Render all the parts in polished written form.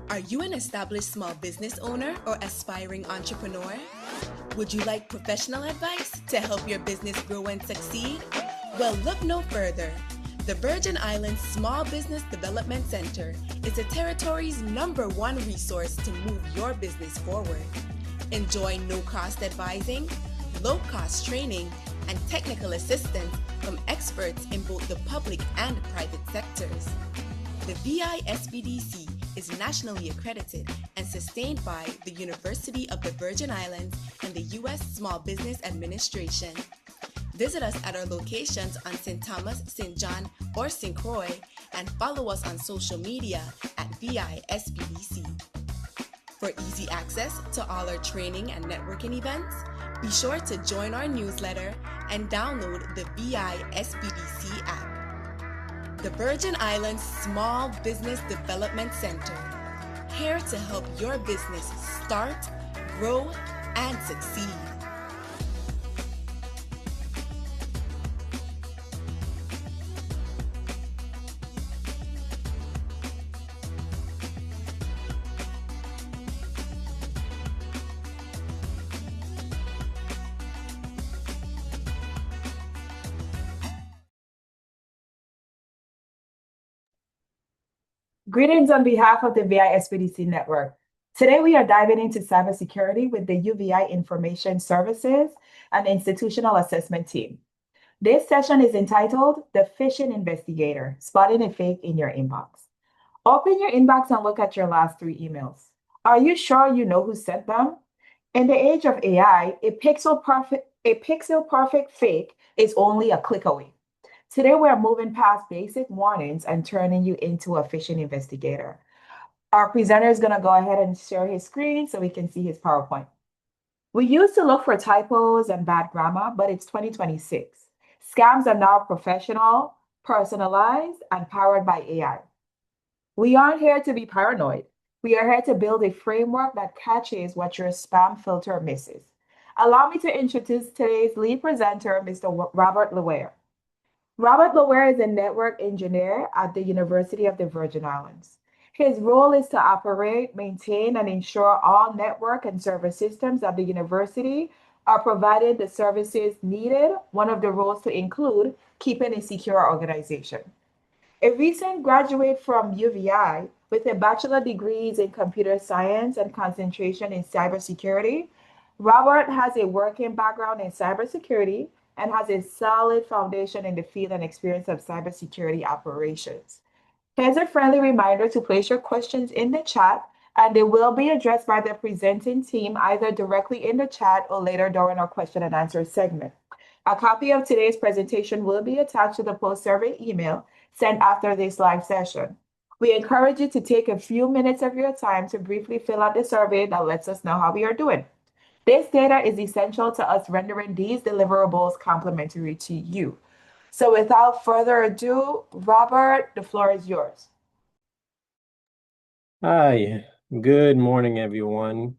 Are you an established small business owner or aspiring entrepreneur? Would you like professional advice to help your business grow and succeed? Well, look no further. The Virgin Islands Small Business Development Center is the territory's #1 resource to move your business forward. Enjoy no-cost advising, low-cost training, and technical assistance from experts in both the public and private sectors. The VISBDC is nationally accredited and sustained by the University of the Virgin Islands and the U.S. Small Business Administration. Visit us at our locations on St. Thomas, St. John, or St. Croix, and follow us on social media at VISBDC. For easy access to all our training and networking events, be sure to join our newsletter and download the VISBDC app. The Virgin Islands Small Business Development Center, here to help your business start, grow, and succeed. Greetings on behalf of the VISPDC network. Today we are diving into cybersecurity with the UVI Information Services and Institutional Assessment Team. This session is entitled The Phishing Investigator, Spotting a Fake in Your Inbox. Open your inbox and look at your last 3 emails. Are you sure you know who sent them? In the age of AI, a pixel perfect fake is only a click away. Today, we're moving past basic warnings and turning you into a phishing investigator. Our presenter is going to go ahead and share his screen so we can see his PowerPoint. We used to look for typos and bad grammar, but it's 2026. Scams are now professional, personalized, and powered by AI. We aren't here to be paranoid. We are here to build a framework that catches what your spam filter misses. Allow me to introduce today's lead presenter, Mr. Robert Laware. Robert Laware is a network engineer at the University of the Virgin Islands. His role is to operate, maintain, and ensure all network and server systems at the university are provided the services needed, one of the roles to include keeping a secure organization. A recent graduate from UVI with a bachelor degrees in computer science and concentration in cybersecurity, Robert has a working background in cybersecurity and has a solid foundation in the field and experience of cybersecurity operations. Here's a friendly reminder to place your questions in the chat, and they will be addressed by the presenting team either directly in the chat or later during our question and answer segment. A copy of today's presentation will be attached to the post-survey email sent after this live session. We encourage you to take a few minutes of your time to briefly fill out the survey that lets us know how we are doing. This data is essential to us rendering these deliverables complementary to you. So without further ado, Robert, the floor is yours. Hi, good morning, everyone.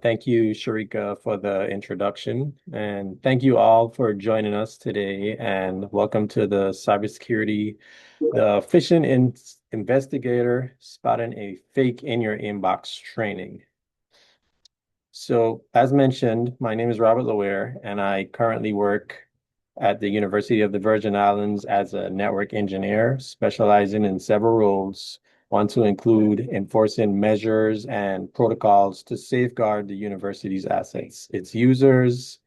Thank you, Sharika, for the introduction. And thank you all for joining us today. And welcome to the Cybersecurity, the Phishing Investigator, Spotting a Fake in Your Inbox training. So as mentioned, my name is Robert Laware, and I currently work at the University of the Virgin Islands as a network engineer, specializing in several roles, one to include enforcing measures and protocols to safeguard the university's assets, its users,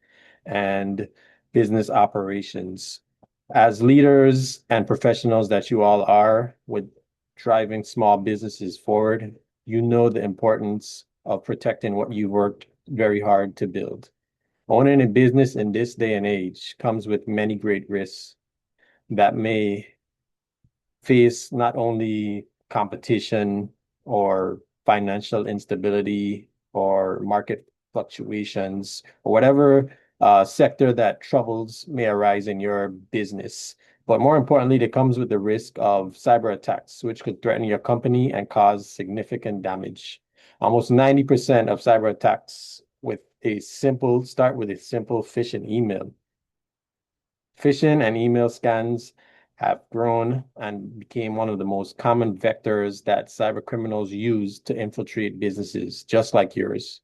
and business operations. As leaders and professionals that you all are with driving small businesses forward, you know the importance of protecting what you worked very hard to build. Owning a business in this day and age comes with many great risks that may face not only competition or financial instability or market fluctuations or whatever sector that troubles may arise in your business. But more importantly, it comes with the risk of cyber attacks, which could threaten your company and cause significant damage. Almost 90% of cyber attacks start with a simple phishing email. Phishing and email scams have grown and became one of the most common vectors that cyber criminals use to infiltrate businesses just like yours.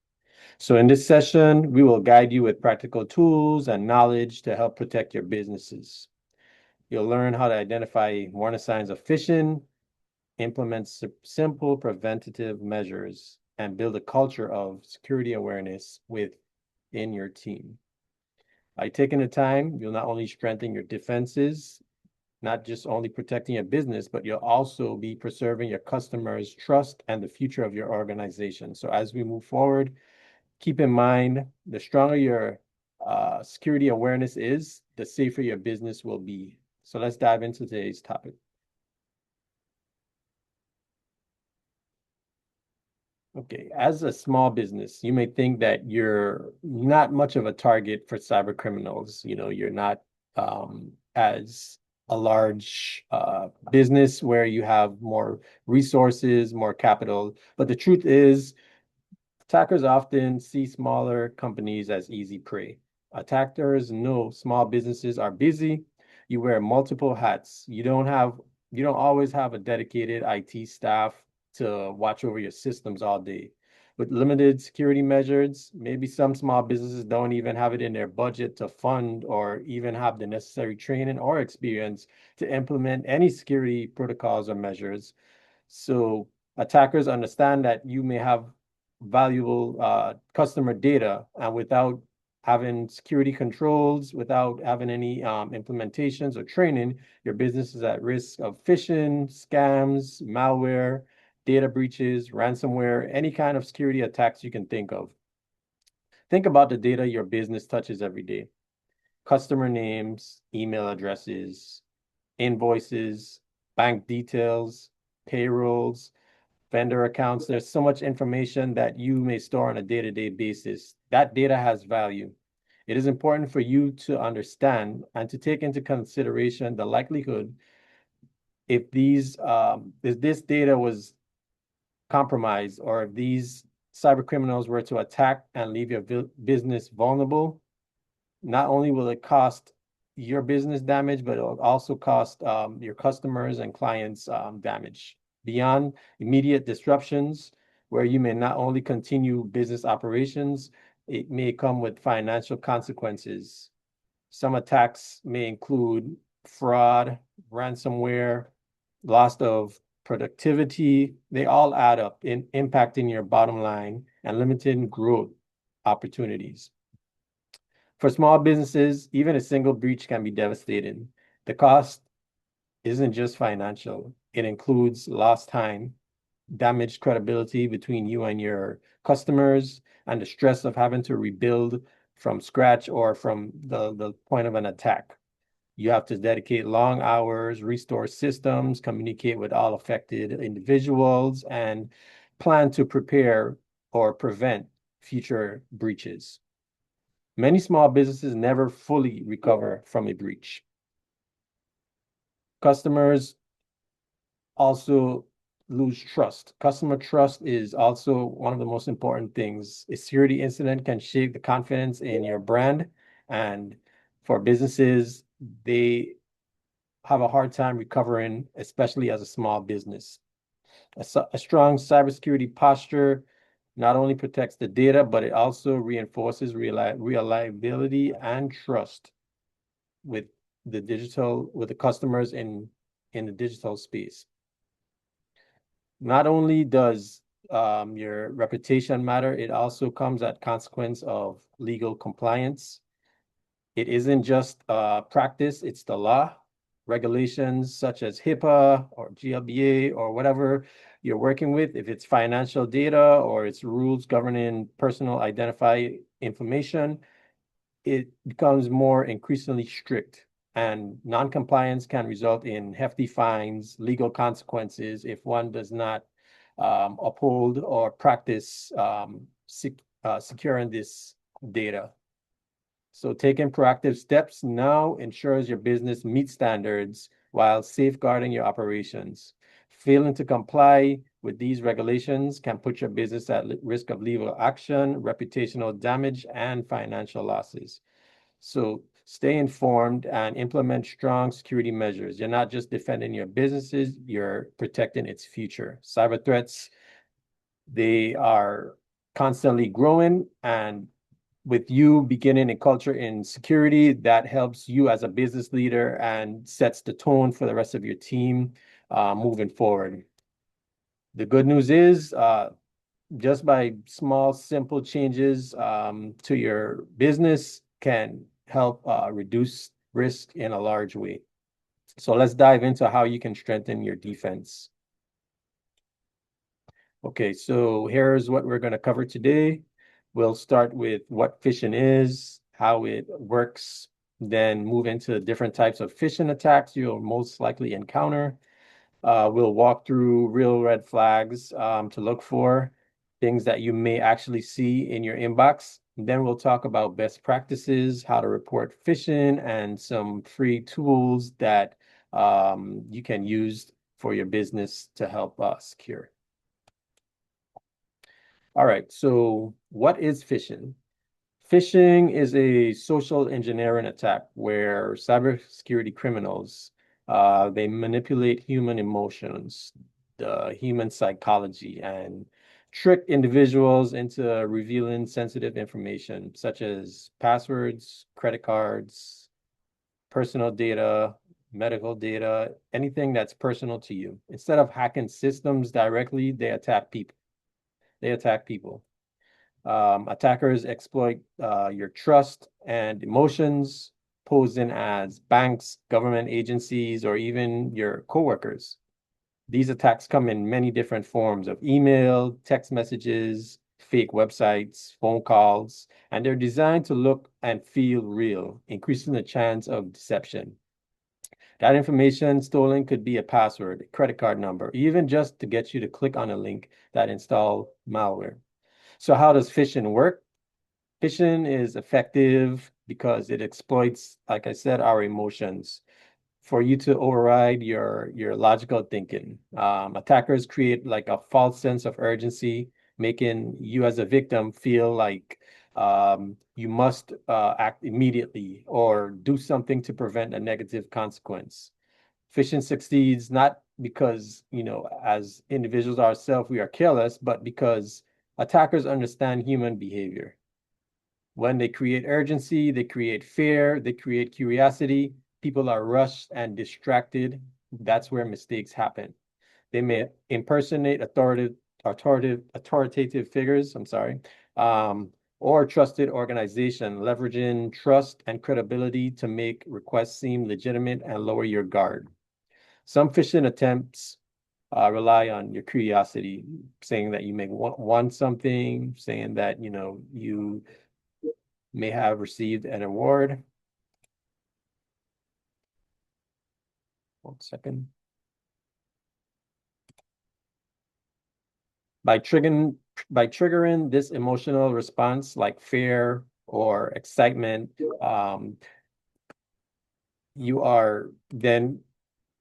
So in this session, we will guide you with practical tools and knowledge to help protect your businesses. You'll learn how to identify warning signs of phishing, implement simple preventative measures, and build a culture of security awareness within your team. By taking the time, you'll not only strengthen your defenses, not just only protecting your business, but you'll also be preserving your customers' trust and the future of your organization. So as we move forward, keep in mind, the stronger your security awareness is, the safer your business will be. So let's dive into today's topic. Okay, as a small business, you may think that you're not much of a target for cyber criminals. You know, you're not as a large business where you have more resources, more capital. But the truth is, attackers often see smaller companies as easy prey. Attackers know small businesses are busy. You wear multiple hats. You don't always have a dedicated IT staff to watch over your systems all day. With limited security measures, maybe some small businesses don't even have it in their budget to fund or even have the necessary training or experience to implement any security protocols or measures. So attackers understand that you may have valuable customer data, and without having security controls, without having any implementations or training, your business is at risk of phishing, scams, malware, data breaches, ransomware, any kind of security attacks you can think of. Think about the data your business touches every day. Customer names, email addresses, invoices, bank details, payrolls, vendor accounts. There's so much information that you may store on a day-to-day basis. That data has value. It is important for you to understand and to take into consideration the likelihood if this data was compromised, or if these cyber criminals were to attack and leave your business vulnerable. Not only will it cost your business damage, but it will also cost your customers and clients damage. Beyond immediate disruptions, where you may not only continue business operations, it may come with financial consequences. Some attacks may include fraud, ransomware, loss of productivity. They all add up in impacting your bottom line and limiting growth opportunities. For small businesses, even a single breach can be devastating. The cost isn't just financial. It includes lost time, damaged credibility between you and your customers, and the stress of having to rebuild from scratch or from the point of an attack. You have to dedicate long hours, restore systems, communicate with all affected individuals, and plan to prepare or prevent future breaches. Many small businesses never fully recover from a breach. Customers also lose trust. Customer trust is also one of the most important things. A security incident can shake the confidence in your brand, and for businesses, they have a hard time recovering, especially as a small business. A strong cybersecurity posture not only protects the data, but it also reinforces reliability and trust with the customers in the digital space. Not only does your reputation matter, it also comes at consequence of legal compliance. It isn't just practice, it's the law. Regulations such as HIPAA or GLBA or whatever you're working with, if it's financial data or it's rules governing personal identify information, it becomes more increasingly strict, and non-compliance can result in hefty fines, legal consequences if one does not uphold or practice securing this data. So taking proactive steps now ensures your business meets standards while safeguarding your operations. Failing to comply with these regulations can put your business at risk of legal action, reputational damage, and financial losses. So Stay informed and implement strong security measures. You're not just defending your businesses, you're protecting its future. Cyber threats, they are constantly growing, and with you beginning a culture in security, that helps you as a business leader and sets the tone for the rest of your team moving forward. The good news is just by small, simple changes to your business can help reduce risk in a large way. So let's dive into how you can strengthen your defense. Okay, so here's what we're going to cover today. We'll start with what phishing is, how it works, then move into different types of phishing attacks you'll most likely encounter. We'll walk through real red flags to look for, things that you may actually see in your inbox. Then we'll talk about best practices, how to report phishing, and some free tools that you can use for your business to help secure. All right, so what is phishing? Phishing is a social engineering attack where cybersecurity criminals they manipulate human emotions, the human psychology, and trick individuals into revealing sensitive information such as passwords, credit cards, personal data, medical data, anything that's personal to you. Instead of hacking systems directly, they attack people. Attackers exploit your trust and emotions, posing as banks, government agencies, or even your coworkers. These attacks come in many different forms of email, text messages, fake websites, phone calls, and they're designed to look and feel real, increasing the chance of deception. That information stolen could be a password, a credit card number, even just to get you to click on a link that install malware. So how does phishing work? Phishing is effective because it exploits, like I said, our emotions for you to override your logical thinking. Attackers create like a false sense of urgency, making you as a victim feel like you must act immediately or do something to prevent a negative consequence. Phishing succeeds not because, as individuals ourselves, we are careless, but because attackers understand human behavior. When they create urgency, they create fear, they create curiosity. People are rushed and distracted. That's where mistakes happen. They may impersonate authoritative figures, or trusted organization, leveraging trust and credibility to make requests seem legitimate and lower your guard. Some phishing attempts rely on your curiosity, saying that you may want something, saying that you may have received an award. One second. By triggering this emotional response like fear or excitement, you are then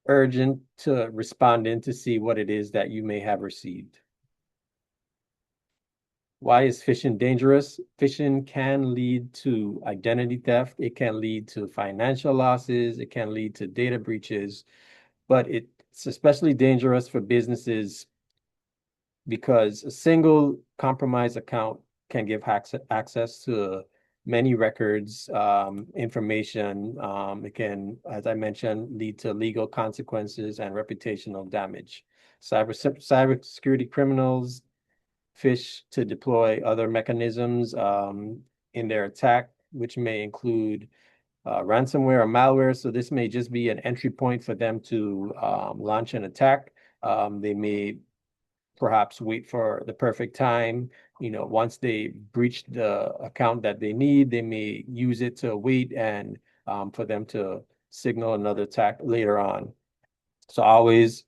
urgent to respond in to see what it is that you may have received. Why is phishing dangerous? Phishing can lead to identity theft. It can lead to financial losses. It can lead to data breaches, but it's especially dangerous for businesses because a single compromised account can give access to many records, information. It can, as I mentioned, lead to legal consequences and reputational damage. Cybersecurity criminals phish to deploy other mechanisms in their attack, which may include ransomware or malware. So this may just be an entry point for them to launch an attack. They may perhaps wait for the perfect time. Once they breach the account that they need, they may use it to wait and for them to signal another attack later on. So always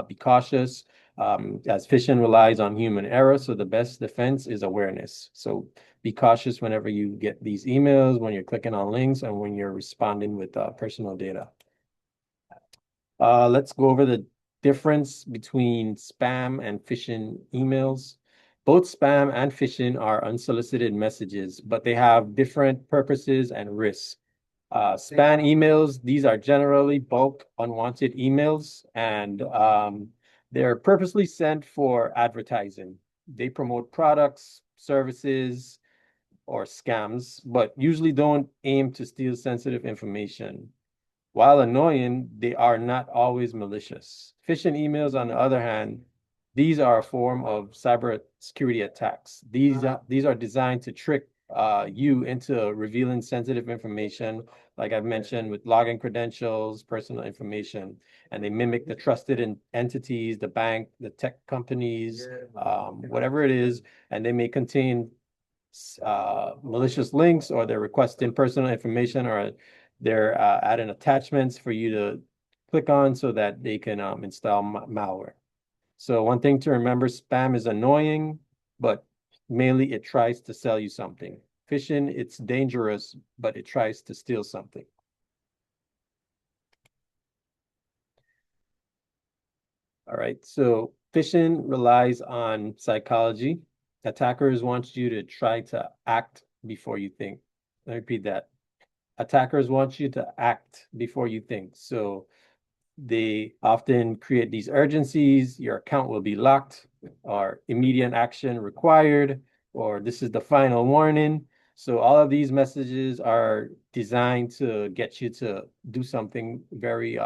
be cautious, as phishing relies on human error. So the best defense is awareness. So be cautious whenever you get these emails, when you're clicking on links, and when you're responding with personal data. Let's go over the difference between spam and phishing emails. Both spam and phishing are unsolicited messages, but they have different purposes and risks. Spam emails, these are generally bulk unwanted emails, and they're purposely sent for advertising. They promote products, services, or scams, but usually don't aim to steal sensitive information. While annoying, they are not always malicious. Phishing emails, on the other hand, these are a form of cyber security attacks. These are designed to trick you into revealing sensitive information, like I've mentioned, with login credentials, personal information, and they mimic the trusted entities, the bank, the tech companies, whatever it is, and they may contain malicious links, or they're requesting personal information, or they're adding attachments for you to click on so that they can install malware. So one thing to remember, spam is annoying, but mainly it tries to sell you something. Phishing, it's dangerous, but it tries to steal something. All right, so phishing relies on psychology. Attackers want you to try to act before you think. Let me repeat that. Attackers want you to act before you think. So they often create these urgencies. Your account will be locked, or immediate action required, or this is the final warning. So all of these messages are designed to get you to do something very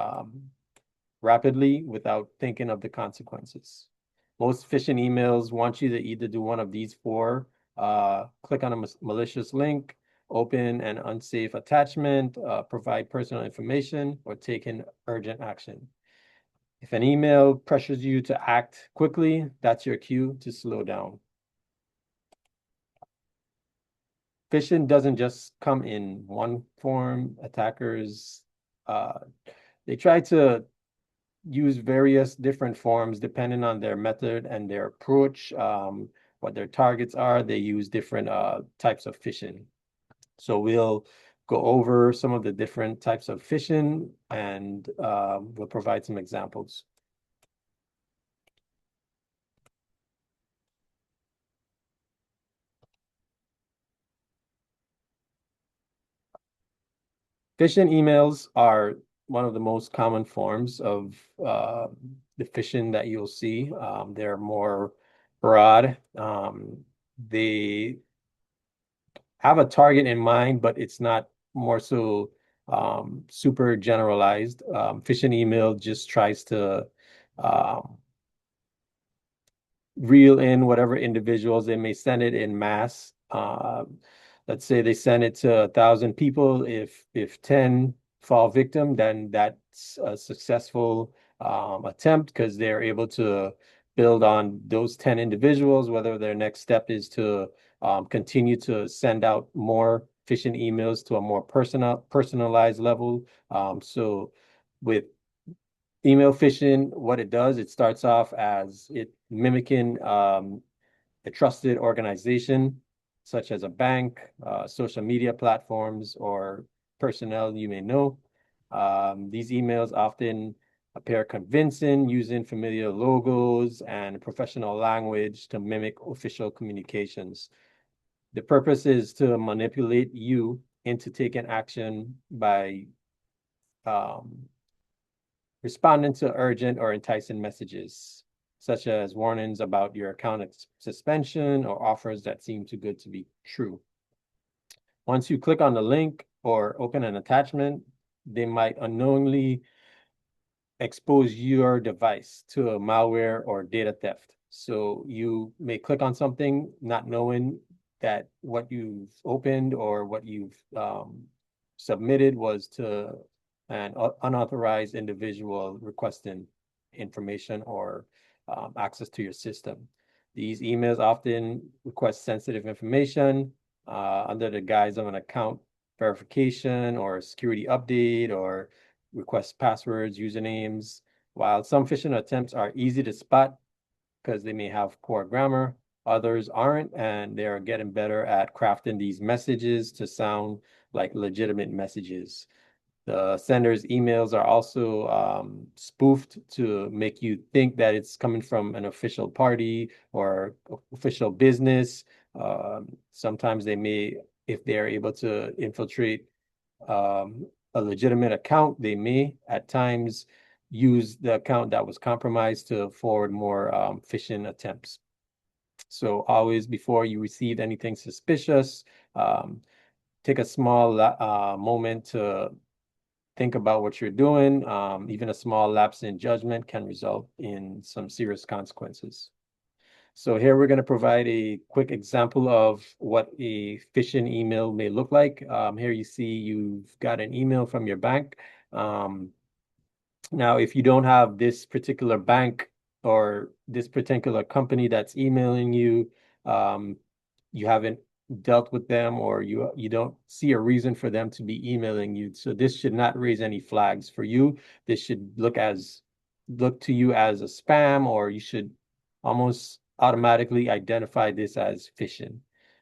rapidly without thinking of the consequences. Most phishing emails want you to either do one of these four: click on a malicious link, open an unsafe attachment, provide personal information, or take an urgent action. If an email pressures you to act quickly, that's your cue to slow down. Phishing doesn't just come in one form. Attackers, they try to use various different forms depending on their method and their approach, what their targets are. They use different types of phishing. So we'll go over some of the different types of phishing, and we'll provide some examples. Phishing emails are one of the most common forms of the phishing that you'll see. They're more broad. They have a target in mind, but it's not more so super generalized. Phishing email just tries to reel in whatever individuals. They may send it in mass. Let's say they send it to 1,000 people. If 10 fall victim, then that's a successful attempt, because they're able to build on those 10 individuals, whether their next step is to continue to send out more phishing emails to a more personalized level. So with email phishing, what it does, it starts off as it mimicking a trusted organization, such as a bank, social media platforms, or personnel you may know. These emails often appear convincing, using familiar logos and professional language to mimic official communications. The purpose is to manipulate you into taking action by responding to urgent or enticing messages, such as warnings about your account suspension or offers that seem too good to be true. Once you click on the link or open an attachment, they might unknowingly expose your device to a malware or data theft. So you may click on something not knowing that what you've opened or what you've submitted was to an unauthorized individual requesting information or access to your system. These emails often request sensitive information under the guise of an account verification or security update, or request passwords, usernames. While some phishing attempts are easy to spot because they may have poor grammar, others aren't, and they're getting better at crafting these messages to sound like legitimate messages. The sender's emails are also spoofed to make you think that it's coming from an official party or official business. Sometimes they may, if they're able to infiltrate a legitimate account, they may at times use the account that was compromised to forward more phishing attempts. So always before you receive anything suspicious, take a small moment to think about what you're doing. Even a small lapse in judgment can result in some serious consequences. So here we're going to provide a quick example of what a phishing email may look like. Here you see you've got an email from your bank. Now, if you don't have this particular bank or this particular company that's emailing you, you haven't dealt with them, or you don't see a reason for them to be emailing you. So this should not raise any flags for you. This should look to you as a spam, or you should almost automatically identify this as phishing.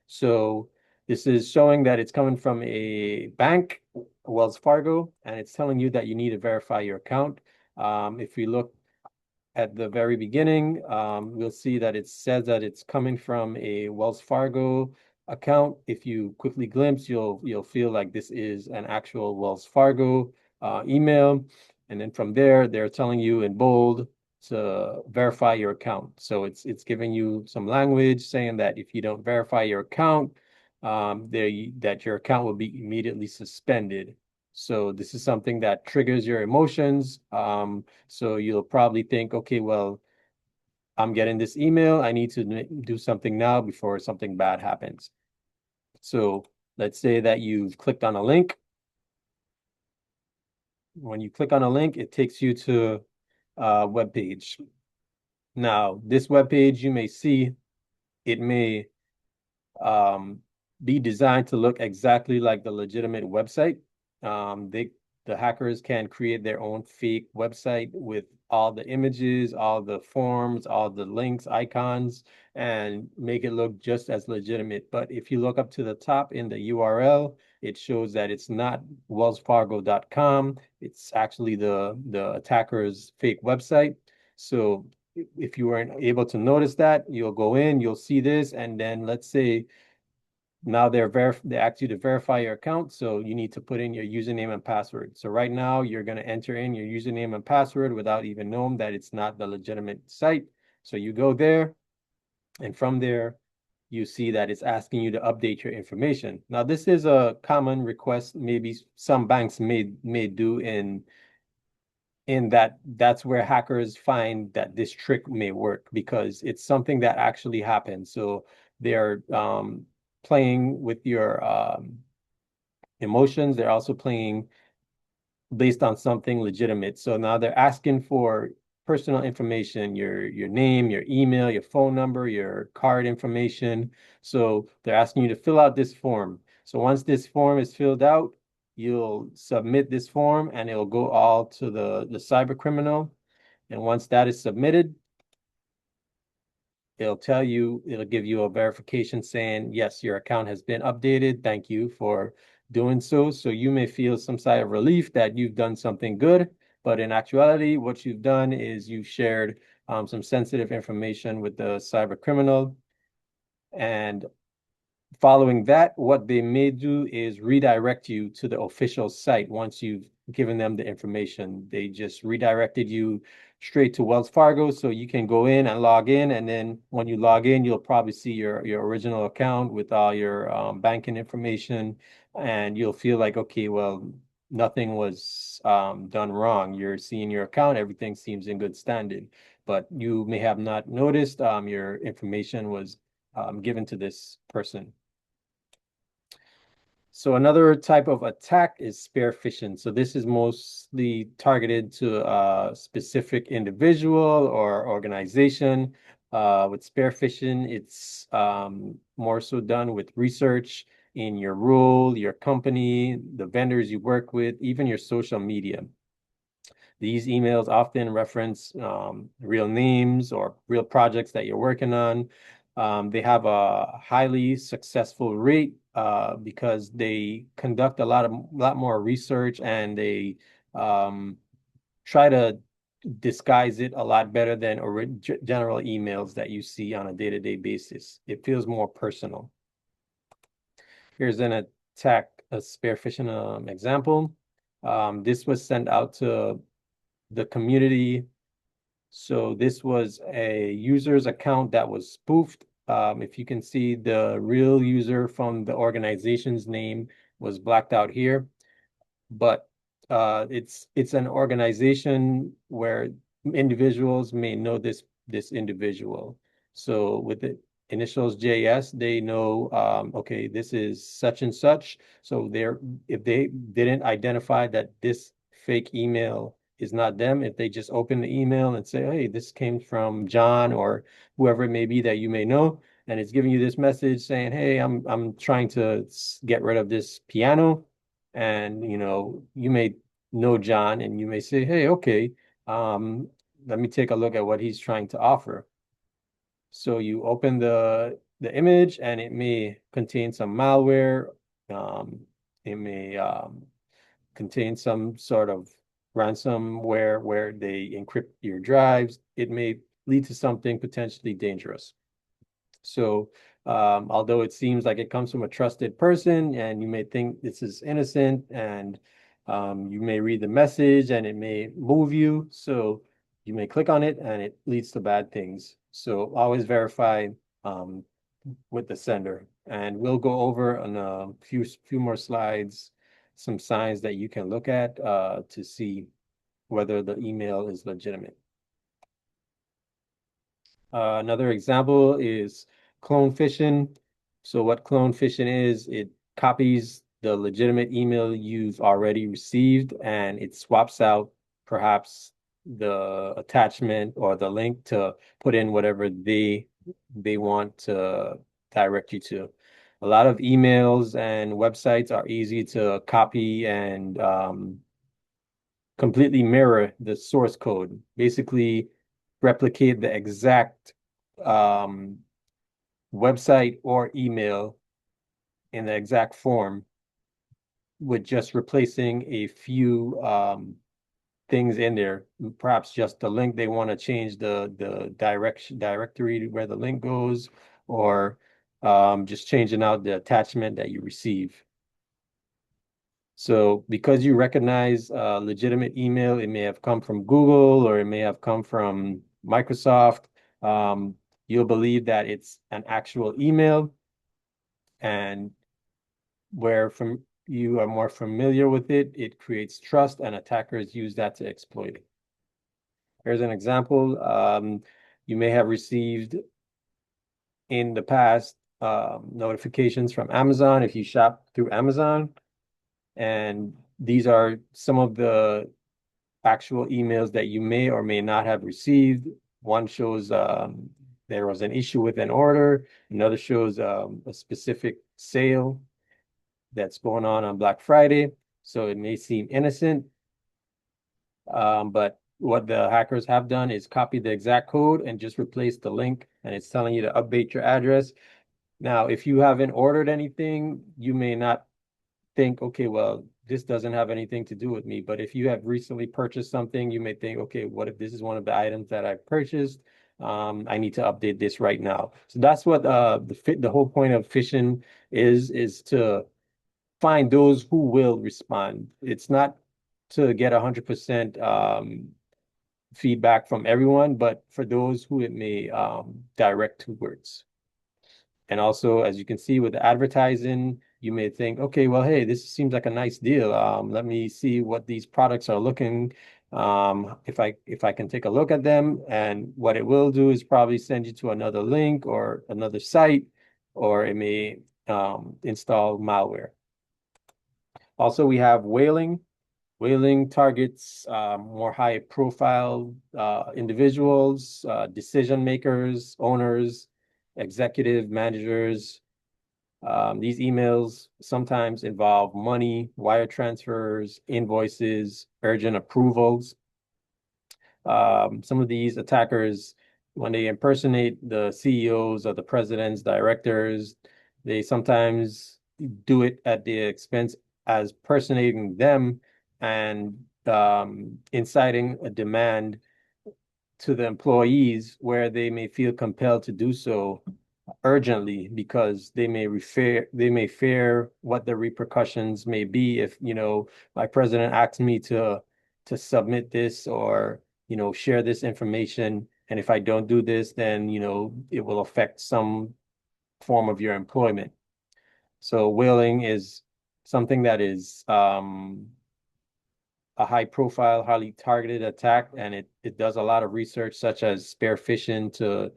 So this is showing that it's coming from a bank, Wells Fargo, and it's telling you that you need to verify your account. If we look at the very beginning, we'll see that it says that it's coming from a Wells Fargo account. If you quickly glimpse, you'll feel like this is an actual Wells Fargo email. And then from there, they're telling you in bold to verify your account. So it's giving you some language saying that if you don't verify your account, that your account will be immediately suspended. So this is something that triggers your emotions. So you'll probably think, okay, well, I'm getting this email. I need to do something now before something bad happens. So let's say that you've clicked on a link. When you click on a link, it takes you to a web page. Now, this web page, you may see, it may be designed to look exactly like the legitimate website. The hackers can create their own fake website with all the images, all the forms, all the links, icons, and make it look just as legitimate. But if you look up to the top in the URL, it shows that it's not wellsfargo.com. It's actually the attacker's fake website. So if you weren't able to notice that, you'll go in, you'll see this, and then let's say now they ask you to verify your account, so you need to put in your username and password. So right now you're going to enter in your username and password without even knowing that it's not the legitimate site. So you go there, and from there you see that it's asking you to update your information. Now this is a common request maybe some banks may do in that's where hackers find that this trick may work, because it's something that actually happens. So they're playing with your emotions. They're also playing based on something legitimate. So now they're asking for personal information, your name, your email, your phone number, your card information. So they're asking you to fill out this form. So once this form is filled out, you'll submit this form and it'll go all to the cyber criminal. And once that is submitted, it'll give you a verification saying, yes, your account has been updated. Thank you for doing so. So you may feel some sigh of relief that you've done something good, but in actuality, what you've done is you've shared some sensitive information with the cyber criminal. And following that, what they may do is redirect you to the official site. Once you've given them the information, they just redirected you straight to Wells Fargo, so you can go in and log in. And then when you log in, you'll probably see your original account with all your banking information, and you'll feel like, okay, well, nothing was done wrong. You're seeing your account, everything seems in good standing, but you may have not noticed your information was given to this person. So another type of attack is spear phishing. So this is mostly targeted to a specific individual or organization. With spear phishing, it's more so done with research in your role, your company, the vendors you work with, even your social media. These emails often reference real names or real projects that you're working on. They have a highly successful rate because they conduct a lot more research, and they try to disguise it a lot better than general emails that you see on a day-to-day basis. It feels more personal. Here's an attack a spear phishing example. This was sent out to the community. So this was a user's account that was spoofed. If you can see, the real user from the organization's name was blacked out here, but it's an organization where individuals may know this individual. So with the initials JS, they know, okay, this is such and such. So if they didn't identify that this fake email is not them, if they just open the email and say, hey, this came from John or whoever it may be that you may know, and it's giving you this message saying, hey, I'm trying to get rid of this piano. And you may know John and you may say, hey, okay, let me take a look at what he's trying to offer. So you open the image and it may contain some malware. It may contain some sort of ransomware where they encrypt your drives. It may lead to something potentially dangerous. So although it seems like it comes from a trusted person and you may think this is innocent and you may read the message and it may move you. So you may click on it and it leads to bad things. So always verify um, with the sender. And we'll go over on a few more slides some signs that you can look at to see whether the email is legitimate. Another example is clone phishing. So what clone phishing is, it copies the legitimate email you've already received and it swaps out perhaps the attachment or the link to put in whatever they want to direct you to. A lot of emails and websites are easy to copy and completely mirror the source code. Basically, replicate the exact um, website or email in the exact form with just replacing a few things in there. Perhaps just the link they want to change the directory where the link goes, or just changing out the attachment that you receive. So because you recognize legitimate email, it may have come from Google or it may have come from Microsoft. You'll believe that it's an actual email, and where from you are more familiar with it, it creates trust, and attackers use that to exploit it. Here's an example. You may have received in the past notifications from Amazon if you shop through Amazon. And these are some of the actual emails that you may or may not have received. One shows there was an issue with an order. Another shows a specific sale that's going on Black Friday. So it may seem innocent, but what the hackers have done is copy the exact code and just replace the link, and it's telling you to update your address. Now, if you haven't ordered anything, you may not think, okay, well, this doesn't have anything to do with me. But if you have recently purchased something, you may think, okay, what if this is one of the items that I've purchased? I need to update this right now. So that's what the whole point of phishing is to find those who will respond. It's not to get 100% feedback from everyone, but for those who it may direct towards. And also, as you can see with the advertising, you may think, okay, well, hey, this seems like a nice deal. Let me see what these products are looking. If I can take a look at them, and what it will do is probably send you to another link or another site, or it may install malware. Also, we have whaling. Whaling targets more high profile individuals, decision makers, owners, executive managers. These emails sometimes involve money, wire transfers, invoices, urgent approvals. Some of these attackers, when they impersonate the CEOs or the presidents, directors, they sometimes do it at the expense as personating them and inciting a demand to the employees where they may feel compelled to do so urgently because they may fear what the repercussions may be if, my president asks me to submit this or, share this information. And if I don't do this, then, it will affect some form of your employment. So whaling is something that is a high profile, highly targeted attack, and it does a lot of research such as spear phishing to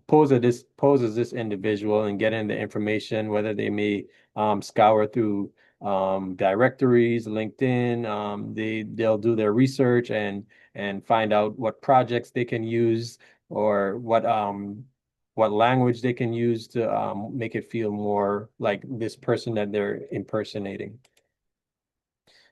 poses this individual and get in the information, whether they may scour through directories, LinkedIn. They'll do their research and find out what projects they can use or what language they can use to make it feel more like this person that they're impersonating.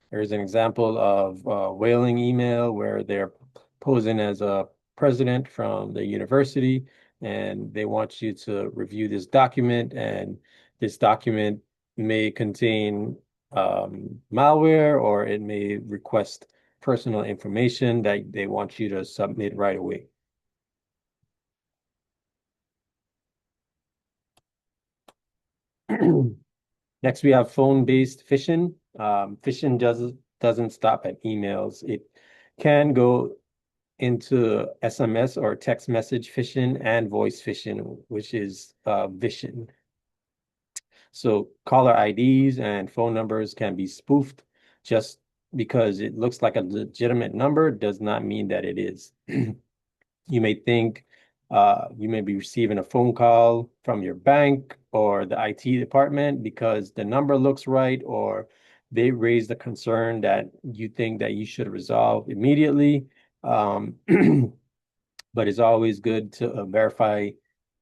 There's an example of a whaling email where they're posing as a president from the university, and they want you to review this document, and this document may contain malware, or it may request personal information that they want you to submit right away. Next, we have phone-based phishing. Phishing doesn't stop at emails. It can go into SMS or text message phishing and voice phishing, which is vishing. So caller IDs and phone numbers can be spoofed. Just because it looks like a legitimate number does not mean that it is. You may think you may be receiving a phone call from your bank or the IT department because the number looks right, or they raised a concern that you think that you should resolve immediately. But it's always good to verify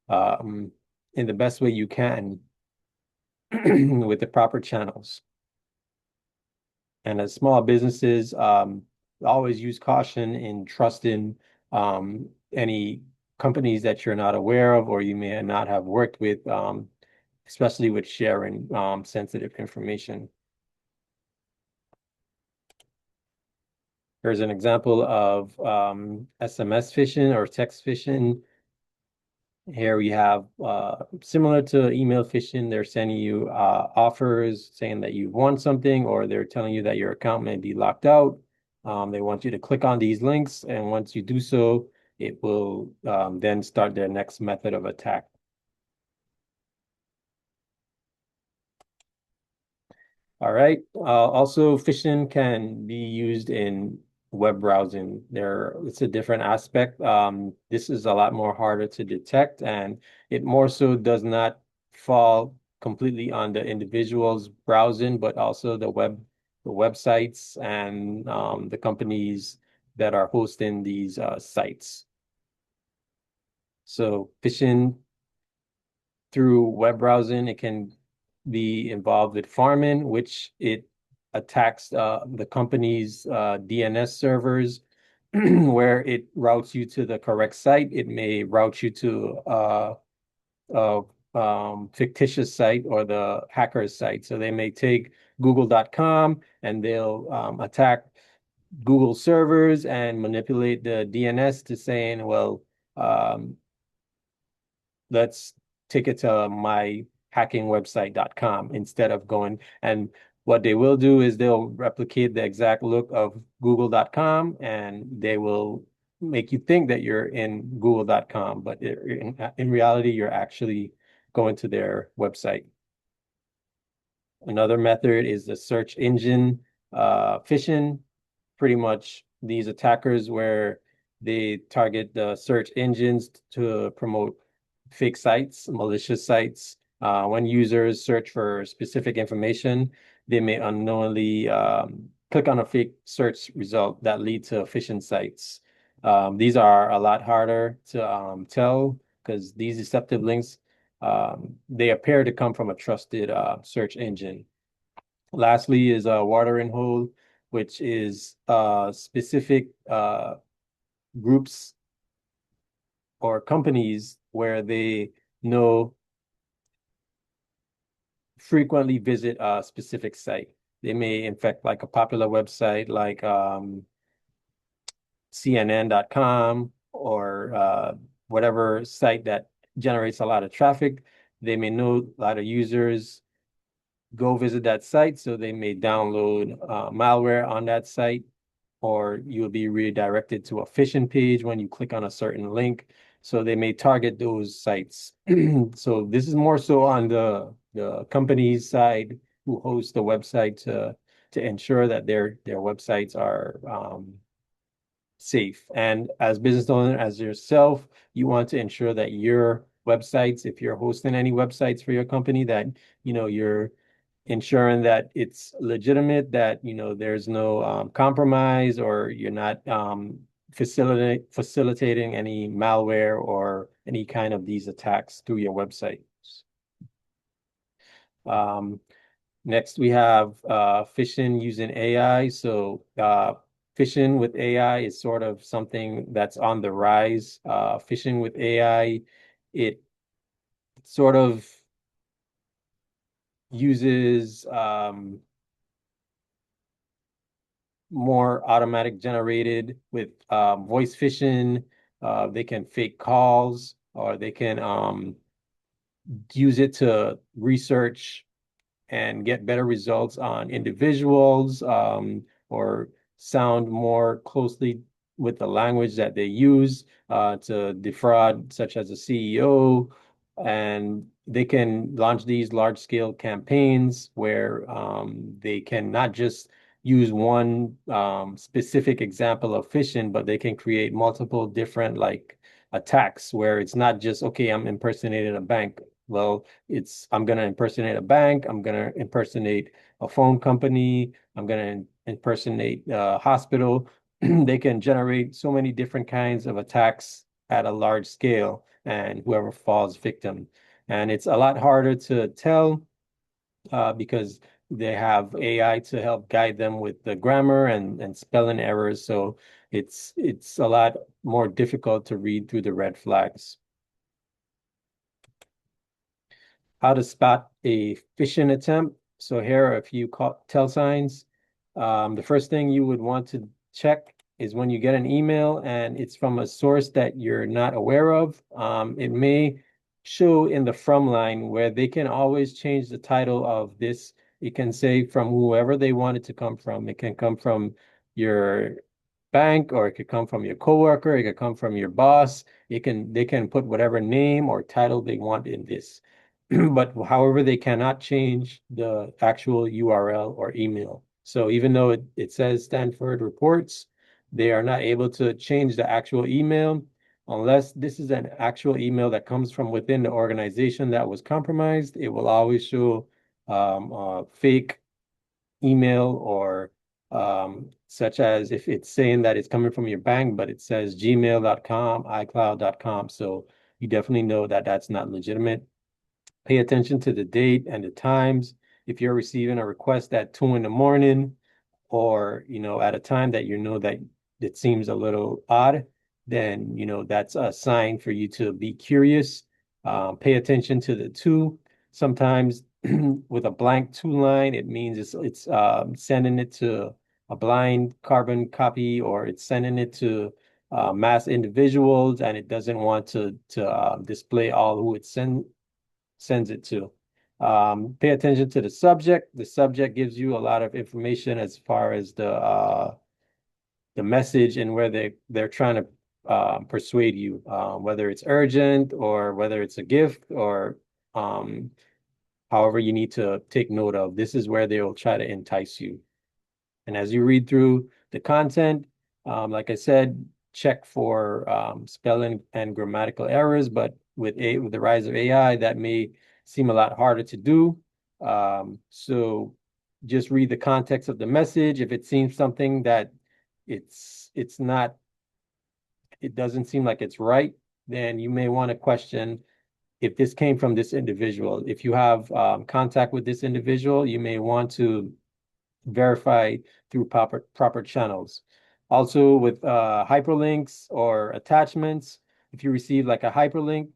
in the best way you can with the proper channels. And as small businesses, always use caution in trusting any companies that you're not aware of or you may not have worked with, especially with sharing sensitive information. Here's an example of SMS phishing or text phishing. Here we have similar to email phishing, they're sending you offers saying that you want something, or they're telling you that your account may be locked out. They want you to click on these links, and once you do so, it will then start their next method of attack. All right. Also, phishing can be used in web browsing. It's a different aspect. This is a lot more harder to detect, and it more so does not fall completely on the individual's browsing, but also the websites and the companies that are hosting these sites. So phishing through web browsing, it can be involved with farming, which it attacks the company's DNS servers, where it routes you to the correct site. It may route you to a fictitious site or the hacker's site. So they may take google.com and they'll attack Google servers and manipulate the DNS to saying, well, let's take it to myhackingwebsite.com instead of going. And what they will do is they'll replicate the exact look of google.com, and they will make you think that you're in google.com, but in reality, you're actually going to their website. Another method is the search engine phishing. Pretty much these attackers where they target the search engines to promote fake sites, malicious sites. When users search for specific information, they may unknowingly click on a fake search result that lead to phishing sites. These are a lot harder to tell because these deceptive links, they appear to come from a trusted search engine. Lastly is a watering hole, which is specific groups or companies where they know frequently visit a specific site. They may infect like a popular website like CNN.com or whatever site that generates a lot of traffic. They may know a lot of users go visit that site, so they may download malware on that site, or you'll be redirected to a phishing page when you click on a certain link. So they may target those sites. So this is more so on the company's side who host the website to ensure that their websites are safe. And as business owner, as yourself, you want to ensure that your websites, if you're hosting any websites for your company, that you're ensuring that it's legitimate, that there's no compromise, or you're not facilitating any malware or any kind of these attacks through your website. Next, we have phishing using AI. So phishing with AI is sort of something that's on the rise. Phishing with AI, it sort of uses more automatic generated with voice phishing. They can fake calls, or they can use it to research and get better results on individuals, or sound more closely with the language that they use to defraud, such as a CEO. And they can launch these large scale campaigns where they can not just use one specific example of phishing, but they can create multiple different like attacks where it's not just, okay, I'm impersonating a bank. Well, I'm going to impersonate a bank. I'm going to impersonate a phone company. I'm going to impersonate a hospital. They can generate so many different kinds of attacks at a large scale, and whoever falls victim. And it's a lot harder to tell because they have AI to help guide them with the grammar and spelling errors. So it's a lot more difficult to read through the red flags. How to spot a phishing attempt. So here are a few tell signs. The first thing you would want to check is when you get an email and it's from a source that you're not aware of. It may show in the from line where they can always change the title of this. It can say from whoever they want it to come from. It can come from your bank, or it could come from your coworker. It could come from your boss. They can put whatever name or title they want in this. But however, they cannot change the actual URL or email. So even though it says Stanford Reports, they are not able to change the actual email unless this is an actual email that comes from within the organization that was compromised. It will always show a fake email, or such as if it's saying that it's coming from your bank, but it says gmail.com, icloud.com. So you definitely know that that's not legitimate. Pay attention to the date and the times. If you're receiving a request at 2 in the morning, or at a time that that it seems a little odd, then that's a sign for you to be curious. Pay attention to the two. Sometimes with a blank two line, it means it's sending it to a blind carbon copy, or it's sending it to mass individuals, and it doesn't want to display all who it sends it to. Pay attention to the subject. The subject gives you a lot of information as far as the message and where they're trying to persuade you, whether it's urgent or whether it's a gift, or however you need to take note of. This is where they will try to entice you. And as you read through the content, like I said, check for spelling and grammatical errors, but with the rise of AI, that may seem a lot harder to do. So just read the context of the message. If it seems something that it's not, it doesn't seem like it's right, then you may want to question if this came from this individual. If you have contact with this individual, you may want to verify through proper channels. Also with hyperlinks or attachments, if you receive like a hyperlink,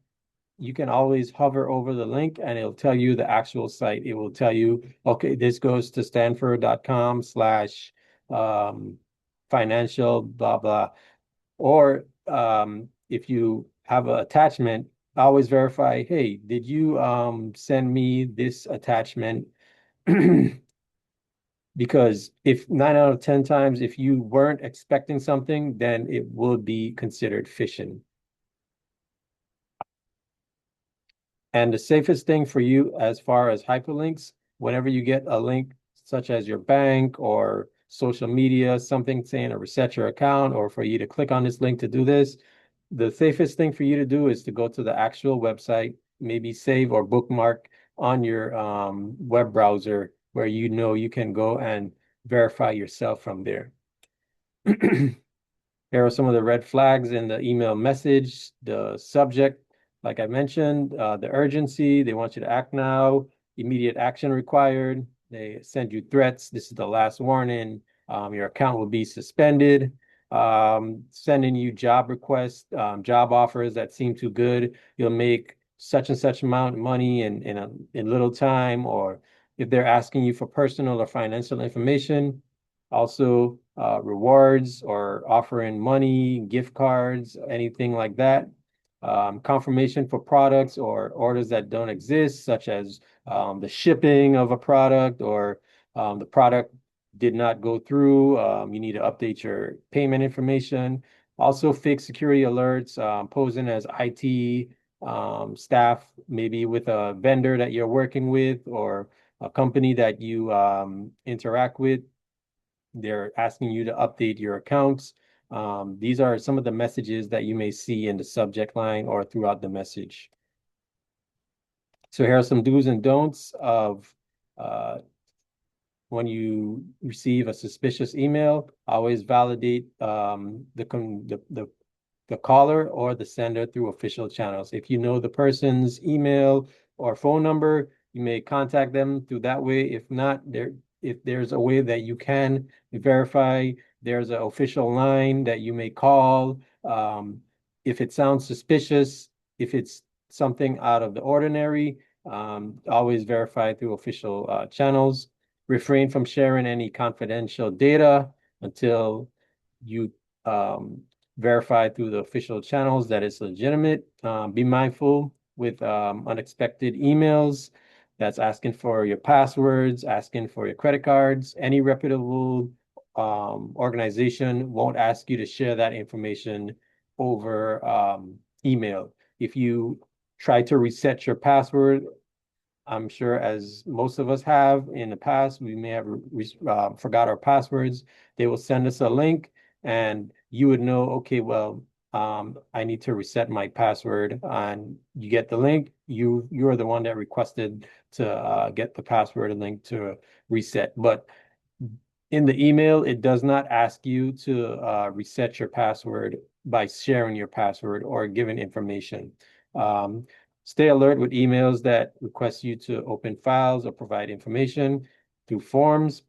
you can always hover over the link and it'll tell you the actual site. It will tell you, okay, this goes to stanford.com/financial, blah, blah. Or if you have an attachment, always verify, hey, did you send me this attachment? Because if 9 out of 10 times, if you weren't expecting something, then it will be considered phishing. And the safest thing for you as far as hyperlinks, whenever you get a link such as your bank or social media, something saying to reset your account or for you to click on this link to do this, the safest thing for you to do is to go to the actual website, maybe save or bookmark on your web browser where you know you can go and verify yourself from there. Here are some of the red flags in the email message. The subject, like I mentioned, the urgency, they want you to act now, immediate action required. They send you threats. This is the last warning. Your account will be suspended. Sending you job requests, job offers that seem too good. You'll make such and such amount of money in little time, or if they're asking you for personal or financial information, also rewards or offering money, gift cards, anything like that. Confirmation for products or orders that don't exist, such as the shipping of a product or the product did not go through. You need to update your payment information. Also, fake security alerts, posing as IT staff, maybe with a vendor that you're working with or a company that you interact with. They're asking you to update your accounts. These are some of the messages that you may see in the subject line or throughout the message. So here are some do's and don'ts of when you receive a suspicious email. Always validate the caller or the sender through official channels. If you know the person's email or phone number, you may contact them through that way. If not, if there's a way that you can verify, there's an official line that you may call. If it sounds suspicious, if it's something out of the ordinary, always verify through official channels. Refrain from sharing any confidential data until you verify through the official channels that it's legitimate. Be mindful with unexpected emails that's asking for your passwords, asking for your credit cards. Any reputable organization won't ask you to share that information over email. If you try to reset your password, I'm sure as most of us have in the past, we may have forgot our passwords. They will send us a link and you would know, okay, well, I need to reset my password, and you get the link. You're the one that requested to get the password and link to reset. But in the email, it does not ask you to reset your password by sharing your password or giving information. Stay alert with emails that request you to open files or provide information through forms.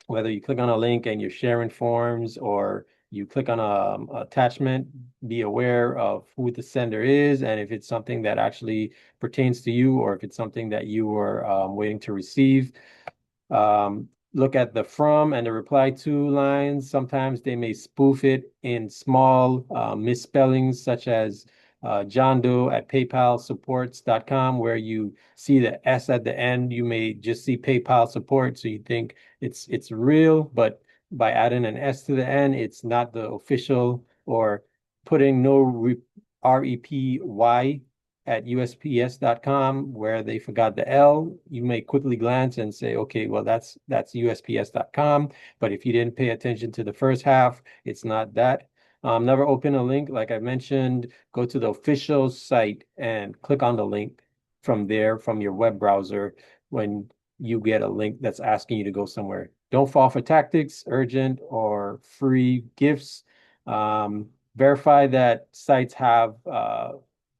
Whether you click on a link and you're sharing forms or you click on a attachment, be aware of who the sender is and if it's something that actually pertains to you or if it's something that you were waiting to receive. Look at the from and the reply to lines. Sometimes they may spoof it in small misspellings, such as John Doe at PayPalSupports.com, where you see the S at the end. You may just see PayPal support, so you think it's real, but by adding an S to the end, it's not the official, or putting no REPY at USPS.com where they forgot the L. You may quickly glance and say, okay, well, that's USPS.com. But if you didn't pay attention to the first half, it's not that. Never open a link. Like I mentioned, go to the official site and click on the link from there, from your web browser, when you get a link that's asking you to go somewhere. Don't fall for tactics, urgent or free gifts. Verify that sites have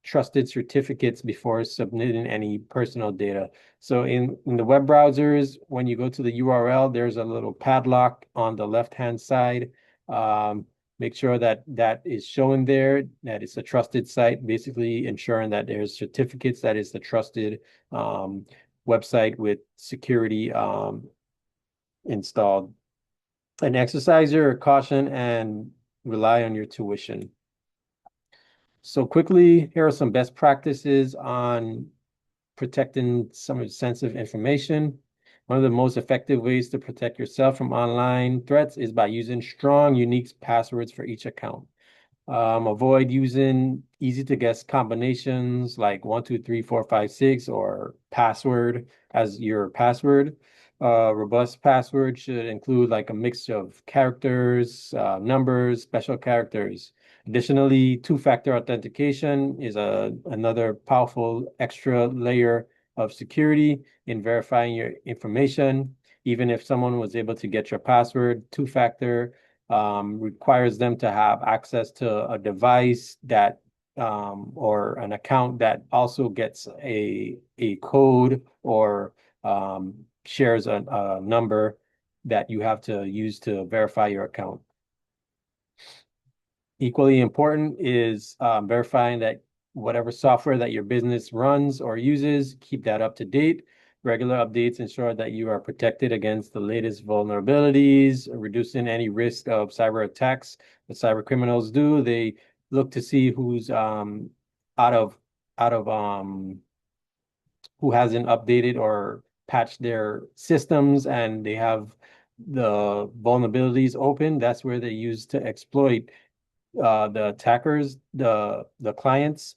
trusted certificates before submitting any personal data. So in the web browsers, when you go to the URL, there's a little padlock on the left-hand side. Make sure that that is showing there, that it's a trusted site, basically ensuring that there's certificates, that is the trusted website with security installed. And exercise your caution and rely on your tuition. So quickly, here are some best practices on protecting some sensitive information. One of the most effective ways to protect yourself from online threats is by using strong, unique passwords for each account. Avoid using easy to guess combinations like 1, 2, 3, 4, 5, 6 or password as your password. Robust password should include like a mix of characters, numbers, special characters. Additionally, two-factor authentication is another powerful extra layer of security in verifying your information. Even if someone was able to get your password, two-factor requires them to have access to a device that or an account that also gets a code or shares a number that you have to use to verify your account. Equally important is verifying that whatever software that your business runs or uses, keep that up to date. Regular updates ensure that you are protected against the latest vulnerabilities, reducing any risk of cyber attacks that cyber criminals do. They look to see who's out of out of who hasn't updated or patched their systems and they have the vulnerabilities open. That's where they use to exploit the attackers, the clients.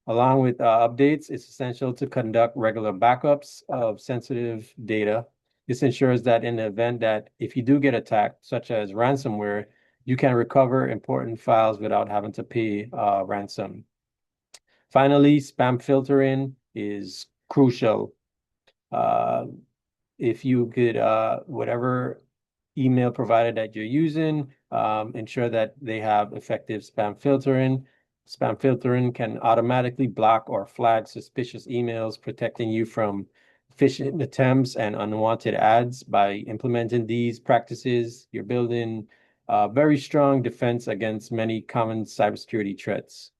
Along with updates, it's essential to conduct regular backups of sensitive data. This ensures that in the event that if you do get attacked, such as ransomware, you can recover important files without having to pay ransom. Finally, spam filtering is crucial. Uh, if you could, whatever email provider that you're using, ensure that they have effective spam filtering. Spam filtering can automatically block or flag suspicious emails, protecting you from phishing attempts and unwanted ads. By implementing these practices, you're building a very strong defense against many common cybersecurity threats.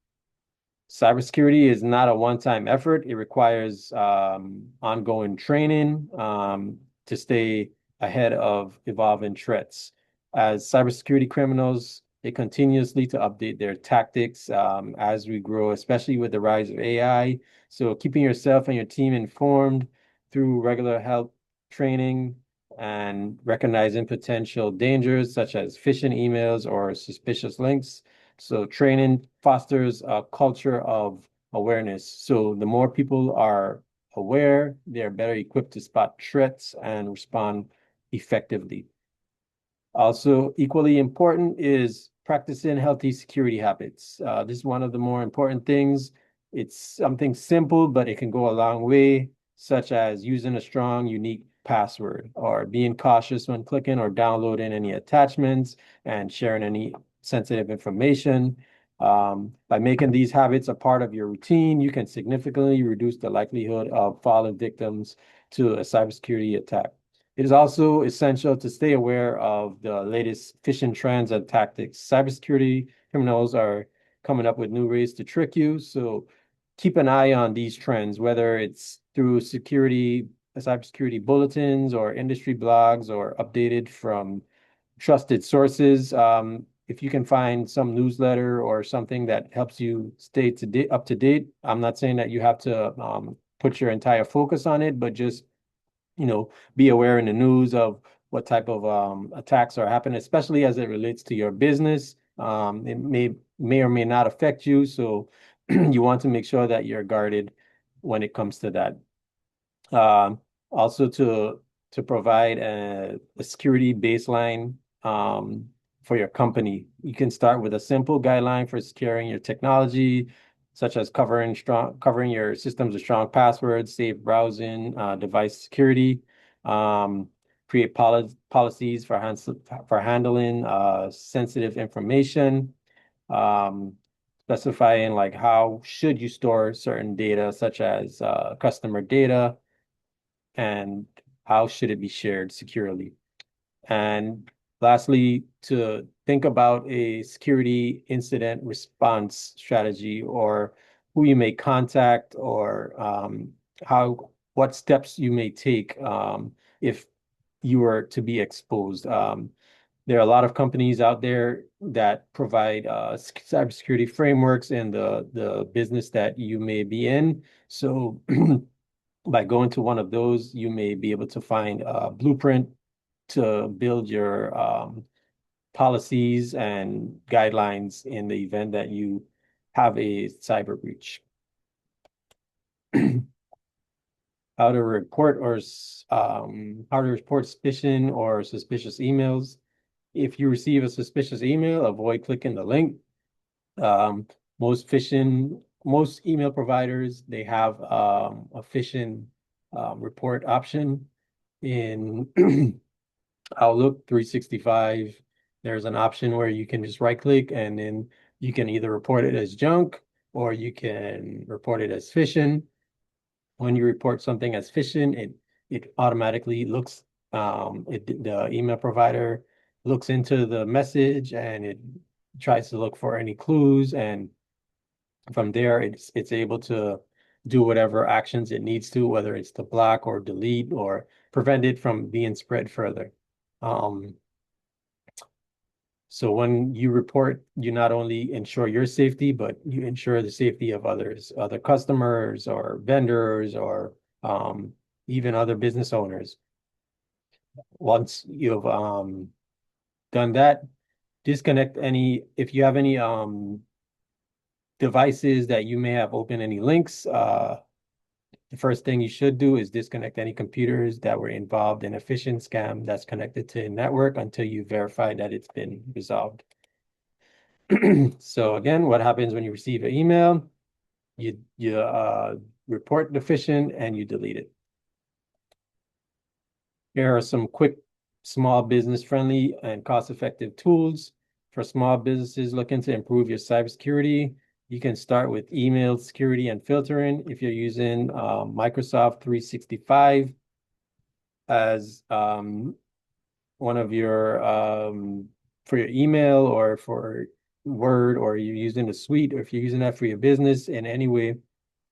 Cybersecurity is not a one-time effort. It requires ongoing training to stay ahead of evolving threats. As cybersecurity criminals, they continuously to update their tactics as we grow, especially with the rise of AI. So keeping yourself and your team informed through regular help training and recognizing potential dangers such as phishing emails or suspicious links. So training fosters a culture of awareness. So the more people are aware, they're better equipped to spot threats and respond effectively. Also, equally important is practicing healthy security habits. This is one of the more important things. It's something simple, but it can go a long way, such as using a strong, unique password or being cautious when clicking or downloading any attachments and sharing any sensitive information. By making these habits a part of your routine, you can significantly reduce the likelihood of falling victims to a cybersecurity attack. It is also essential to stay aware of the latest phishing trends and tactics. Cybersecurity criminals are coming up with new ways to trick you. So keep an eye on these trends, whether it's through cybersecurity bulletins or industry blogs or updated from trusted sources. If you can find some newsletter or something that helps you stay up to date, I'm not saying that you have to put your entire focus on it, but just be aware in the news of what type of attacks are happening, especially as it relates to your business. It may or may not affect you, so you want to make sure that you're guarded when it comes to that. Also to provide a security baseline for your company. You can start with a simple guideline for securing your technology, such as covering your systems with strong passwords, safe browsing, device security, create policies for handling sensitive information, specifying like how should you store certain data, such as customer data, and how should it be shared securely. And lastly, to think about a security incident response strategy or who you may contact or what steps you may take if you were to be exposed. There are a lot of companies out there that provide cybersecurity frameworks in the business that you may be in. So by going to one of those, you may be able to find a blueprint to build your policies and guidelines in the event that you have a cyber breach. How to report phishing or suspicious emails. If you receive a suspicious email, avoid clicking the link. Um, most email providers, they have a phishing report option. In Outlook 365, there's an option where you can just right click and then you can either report it as junk or you can report it as phishing. When you report something as phishing, it automatically looks the email provider looks into the message and it tries to look for any clues, and from there it's able to do whatever actions it needs to, whether it's to block or delete or prevent it from being spread further. So when you report, you not only ensure your safety, but you ensure the safety of others, other customers or vendors or even other business owners. Once you've done that, disconnect if you have any devices that you may have open any links, the first thing you should do is disconnect any computers that were involved in a phishing scam that's connected to a network until you verify that it's been resolved. So again, what happens when you receive an email? You report the phishing and you delete it. Here are some quick, small business friendly and cost-effective tools for small businesses looking to improve your cybersecurity. You can start with email security and filtering if you're using Microsoft 365 as one of your for your email or for Word, or you're using a suite, or if you're using that for your business in any way.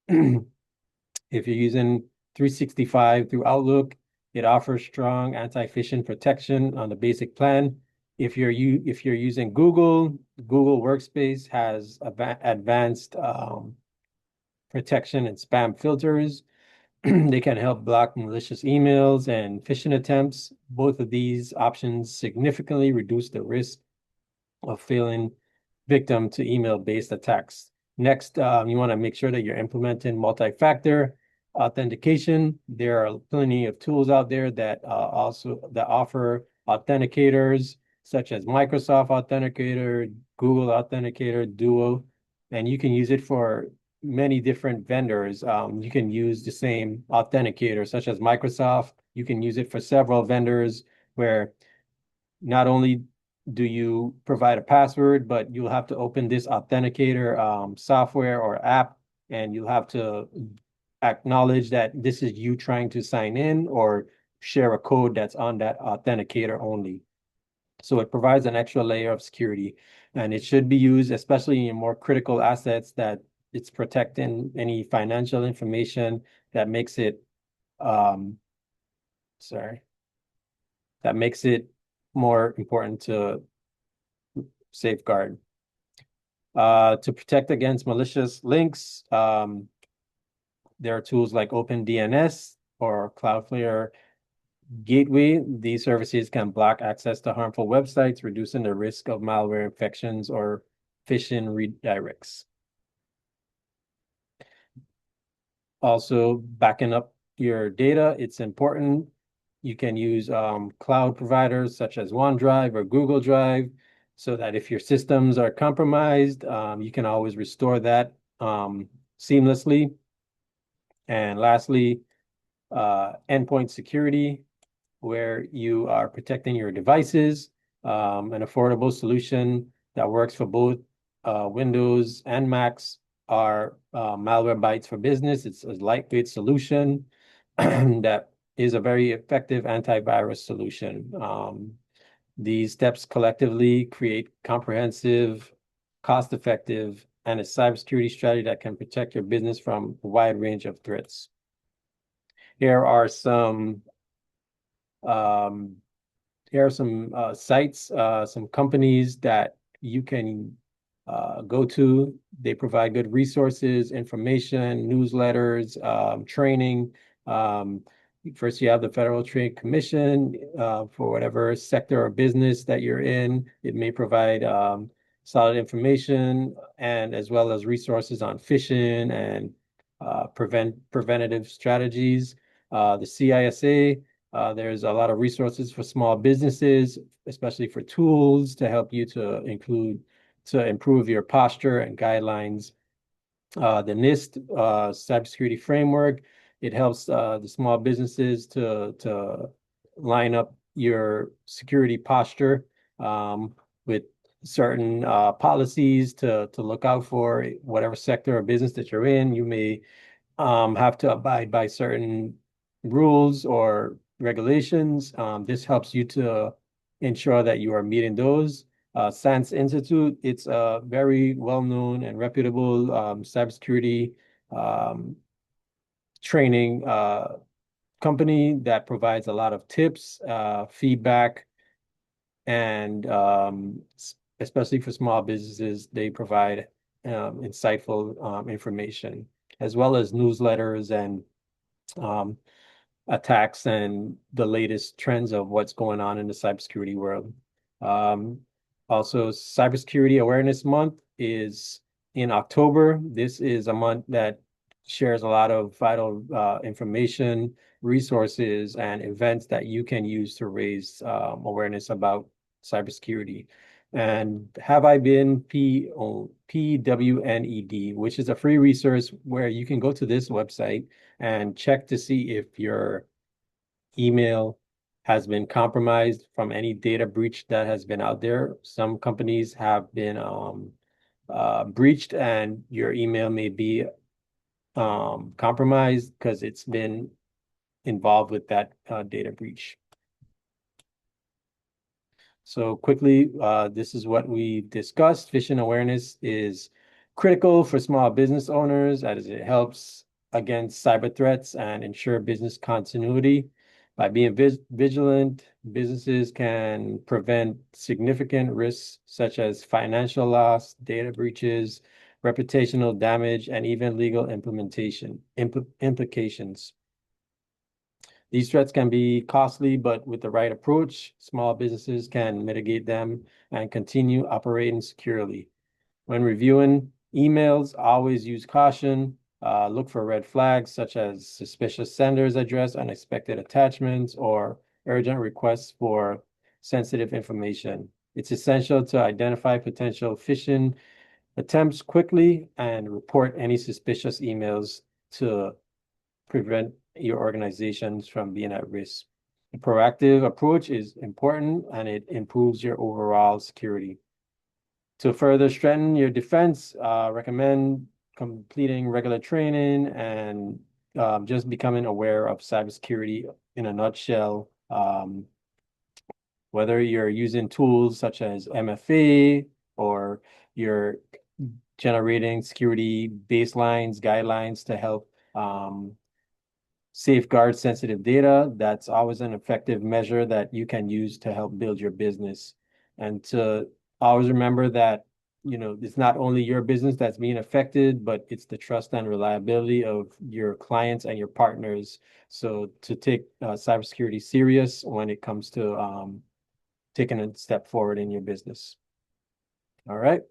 If you're using 365 through Outlook, it offers strong anti-phishing protection on the basic plan. If you're using Google Workspace has advanced protection and spam filters. They can help block malicious emails and phishing attempts. Both of these options significantly reduce the risk of falling victim to email-based attacks. Next, you want to make sure that you're implementing multi-factor authentication. There are plenty of tools out there that offer authenticators such as Microsoft Authenticator, Google Authenticator, Duo, and you can use it for many different vendors. You can use the same authenticator such as Microsoft. You can use it for several vendors where not only do you provide a password, but you'll have to open this authenticator software or app, and you'll have to acknowledge that this is you trying to sign in or share a code that's on that authenticator only. So it provides an extra layer of security, and it should be used, especially in more critical assets, that it's protecting any financial information that makes it, that makes it more important to safeguard. To protect against malicious links, there are tools like OpenDNS or Cloudflare Gateway. These services can block access to harmful websites, reducing the risk of malware infections or phishing redirects. Also, backing up your data, it's important. You can use cloud providers such as OneDrive or Google Drive, so that if your systems are compromised, you can always restore that seamlessly. And lastly, endpoint security, where you are protecting your devices, an affordable solution that works for both Windows and Macs are Malwarebytes for Business. It's a lightweight solution that is a very effective antivirus solution. These steps collectively create comprehensive, cost-effective, and a cybersecurity strategy that can protect your business from a wide range of threats. Here are some here are some sites, some companies that you can go to. They provide good resources, information, newsletters, training. First, you have the Federal Trade Commission for whatever sector or business that you're in. It may provide solid information and as well as resources on phishing and preventative strategies. The CISA, there's a lot of resources for small businesses, especially for tools to help you to improve your posture and guidelines. The NIST cybersecurity framework, it helps the small businesses to line up your security posture with certain policies to look out for. Whatever sector or business that you're in, you may have to abide by certain rules or regulations. This helps you to ensure that you are meeting those. SANS Institute, it's a very well-known and reputable cybersecurity training company that provides a lot of tips, feedback, and especially for small businesses, they provide insightful information, as well as newsletters and attacks and the latest trends of what's going on in the cybersecurity world. Also, Cybersecurity Awareness Month is in October. This is a month that shares a lot of vital information, resources, and events that you can use to raise awareness about cybersecurity. And Have I Been PWNED, which is a free resource where you can go to this website and check to see if your email has been compromised from any data breach that has been out there. Some companies have been breached, and your email may be compromised because it's been involved with that data breach. So quickly, this is what we discussed. Phishing awareness is critical for small business owners as it helps against cyber threats and ensure business continuity. By being vigilant, businesses can prevent significant risks such as financial loss, data breaches, reputational damage, and even legal implications. These threats can be costly, but with the right approach, small businesses can mitigate them and continue operating securely. When reviewing emails, always use caution. Look for red flags such as suspicious senders address, unexpected attachments, or urgent requests for sensitive information. It's essential to identify potential phishing attempts quickly and report any suspicious emails to prevent your organizations from being at risk. A proactive approach is important and it improves your overall security. To further strengthen your defense, recommend completing regular training and just becoming aware of cybersecurity in a nutshell. Whether you're using tools such as MFA or you're generating security baselines, guidelines to help safeguard sensitive data, that's always an effective measure that you can use to help build your business. And to always remember that, it's not only your business that's being affected, but it's the trust and reliability of your clients and your partners. So to take cybersecurity serious when it comes to taking a step forward in your business. All right,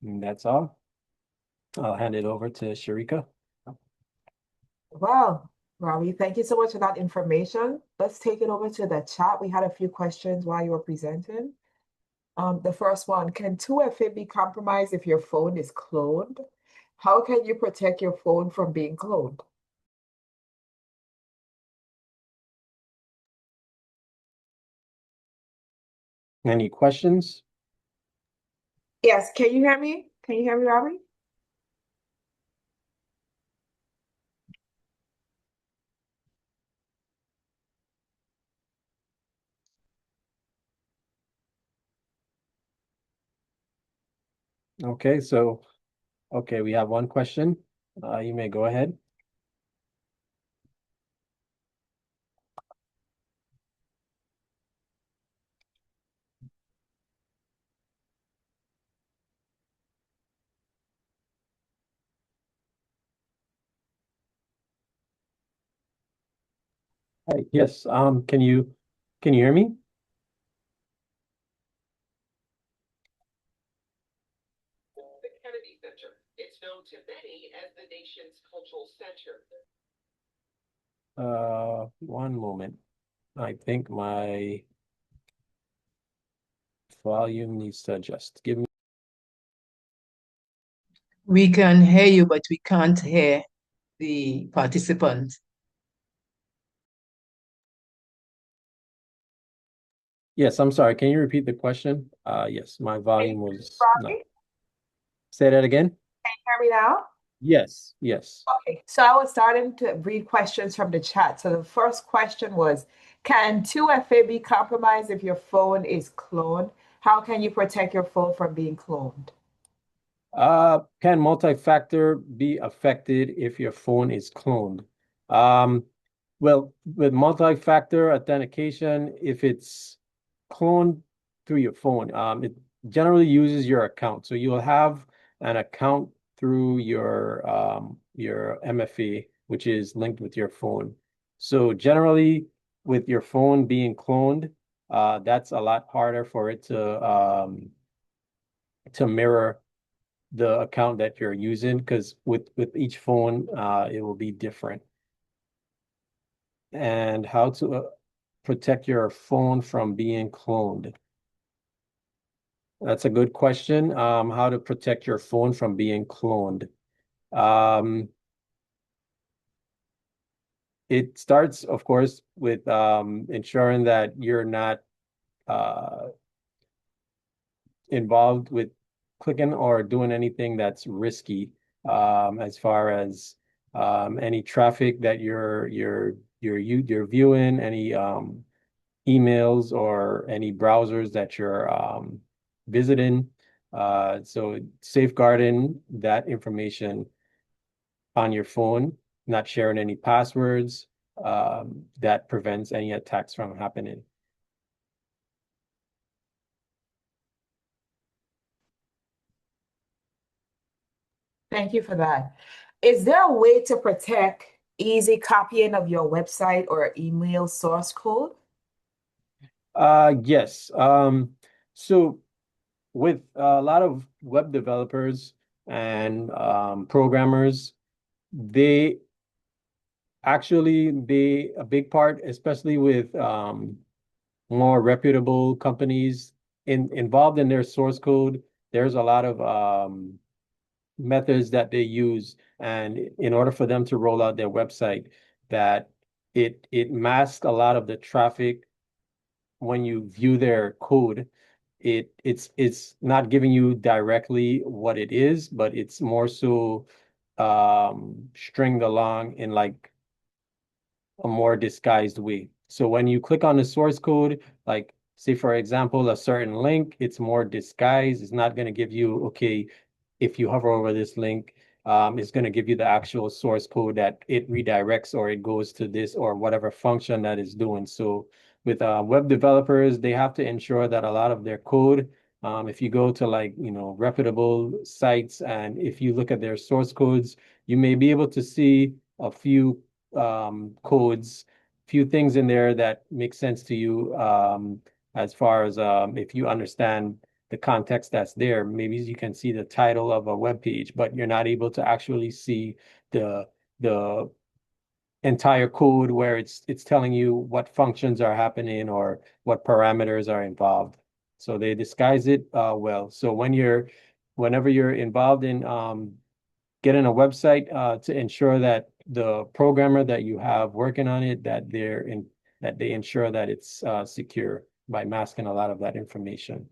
and that's all. I'll hand it over to Sharika. Wow, Robbie, thank you so much for that information. Let's take it over to the chat. We had a few questions while you were presenting. The first one, can 2FA be compromised if your phone is cloned? How can you protect your phone from being cloned? Any questions? Yes, can you hear me? Can you hear me, Robbie? Okay, we have one question. You may go ahead. Hi, yes, can you hear me? The Kennedy Center. It's known to many as the nation's cultural center. One moment. I think my volume needs to adjust. Give me. We can hear you, but we can't hear the participant. Yes, I'm sorry. Can you repeat the question? Yes, my volume was not. Robbie, Say that again? can you hear me now? Yes, yes. Okay, so I was starting to read questions from the chat. So the first question was, can 2FA be compromised if your phone is cloned? How can you protect your phone from being cloned? Can multi-factor be affected if your phone is cloned? Um, well, with multi-factor authentication, if it's cloned through your phone, it generally uses your account. So you'll have an account through your MFA, which is linked with your phone. So generally, with your phone being cloned, that's a lot harder for it to mirror the account that you're using because with each phone it will be different. And how to protect your phone from being cloned? That's a good question. How to protect your phone from being cloned? Um, it starts, of course, with ensuring that you're not uh, involved with clicking or doing anything that's risky, as far as any traffic that you're viewing, any emails or any browsers that you're visiting. So safeguarding that information on your phone, not sharing any passwords, that prevents any attacks from happening. Thank you for that. Is there a way to protect easy copying of your website or email source code? Yes. So with a lot of web developers and programmers, they a big part, especially with more reputable companies involved in their source code, there's a lot of methods that they use, and in order for them to roll out their website, that it masks a lot of the traffic when you view their code. It's not giving you directly what it is, but it's more so stringed along in like a more disguised way. So when you click on the source code, like say for example, a certain link, it's more disguised. It's not going to give you, okay, if you hover over this link, it's going to give you the actual source code that it redirects or it goes to this or whatever function that it's doing. So with web developers, they have to ensure that a lot of their code, if you go to like, reputable sites and if you look at their source codes, you may be able to see a few codes, few things in there that make sense to you, as far as if you understand the context that's there. Maybe you can see the title of a web page, but you're not able to actually see the entire code where it's telling you what functions are happening or what parameters are involved. So they disguise it well. So whenever you're involved in getting a website, to ensure that the programmer that you have working on it, that they ensure that it's secure by masking a lot of that information.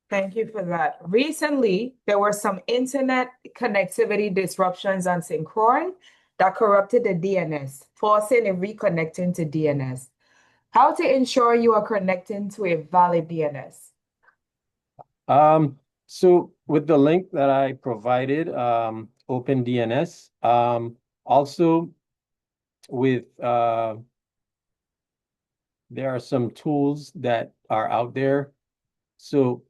Thank you for that. Recently, there were some internet connectivity disruptions on St. Croix that corrupted the DNS, forcing a reconnecting to DNS. How to ensure you are connecting to a valid DNS? So with the link that I provided, OpenDNS, also with there are some tools that are out there. So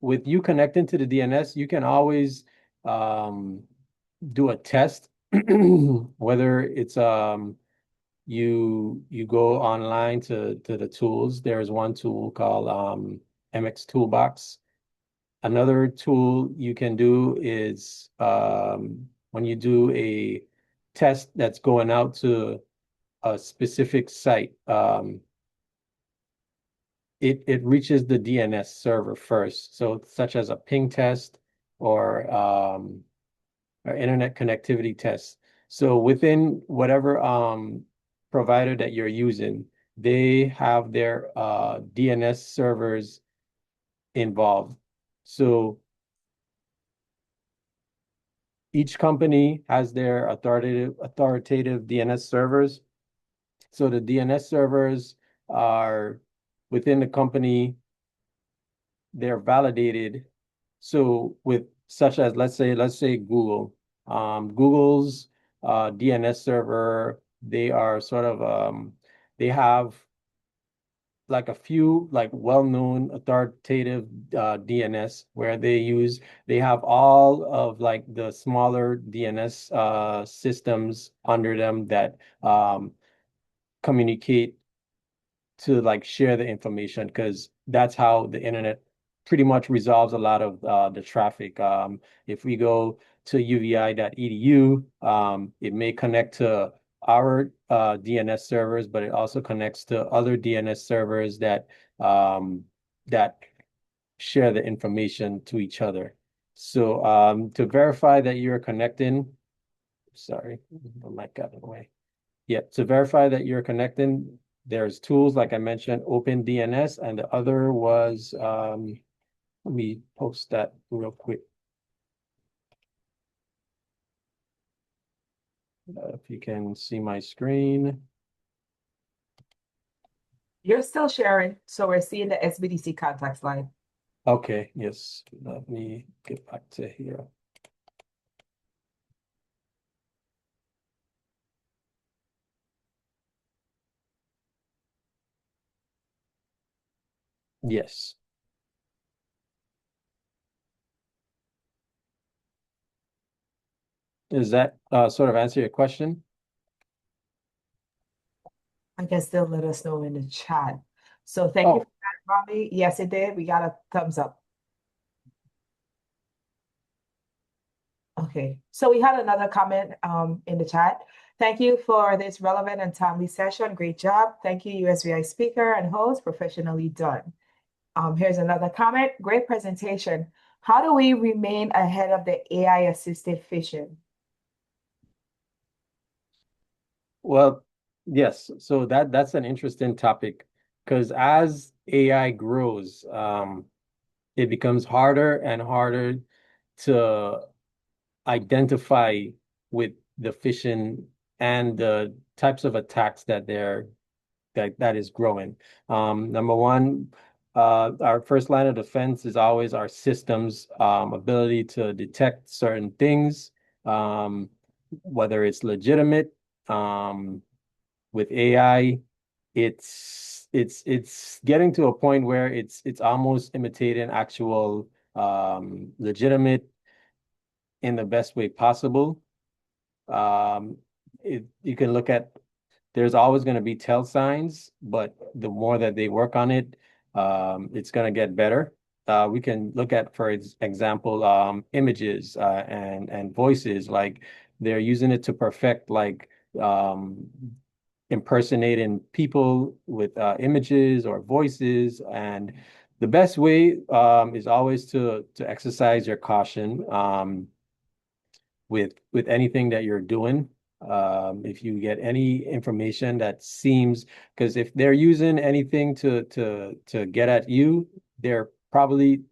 with you connecting to the DNS, you can always do a test whether it's you go online to the tools. There's one tool called MX Toolbox. Another tool you can do is when you do a test that's going out to a specific site, it reaches the DNS server first. So such as a ping test or internet connectivity test. So within whatever provider that you're using, they have their DNS servers involved. So each company has their authoritative DNS servers. So the DNS servers are within the company, they're validated. So with such as let's say Google, Google's DNS server, they are sort of they have like a few like well-known authoritative DNS where they have all of like the smaller DNS systems under them that communicate to like share the information because that's how the internet pretty much resolves a lot of the traffic. If we go to uvi.edu, it may connect to our DNS servers, but it also connects to other DNS servers that share the information to each other. So to verify that you're connecting, sorry, the mic got in the way. Yeah, to verify that you're connecting, there's tools like I mentioned, OpenDNS, and the other was let me post that real quick. If you can see my screen. You're still sharing, so we're seeing the SBDC contact slide. Okay, yes. Let me get back to here. Yes. Does that sort of answer your question? I guess they'll let us know in the chat. So thank you Oh, for that, Robbie. Yes, it did. We got a thumbs up. Okay, so we had another comment in the chat. Thank you for this relevant and timely session. Great job. Thank you, USVI speaker and host, professionally done. Here's another comment. Great presentation. How do we remain ahead of the AI-assisted phishing? well, yes. So that's an interesting topic because as AI grows, it becomes harder and harder to identify with the phishing and the types of attacks that is growing. Number one, our first line of defense is always our system's ability to detect certain things, um, whether it's legitimate. With AI, it's getting to a point where it's almost imitating actual legitimate in the best way possible. Um, you can look at there's always going to be tell signs, but the more that they work on it, it's going to get better. We can look at, for example, images and voices. Like they're using it to perfect like impersonating people with images or voices. And the best way is always to exercise your caution. With anything that you're doing. If you get any information that seems, because if they're using anything to get at you, they're probably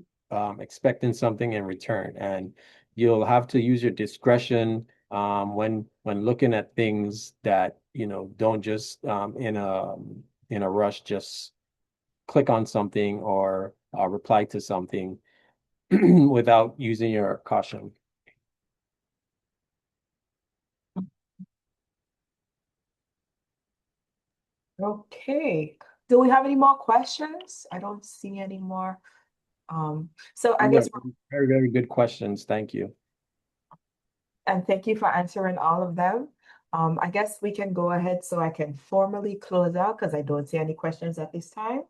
expecting something in return, and you'll have to use your discretion when looking at things that don't just in a rush just click on something or reply to something without using your caution. Okay. Do we have any more questions? I don't see any more. So I Yeah, guess very, very good questions. Thank you. And thank you for answering all of them. I guess we can go ahead so I can formally close out because I don't see any questions at this time.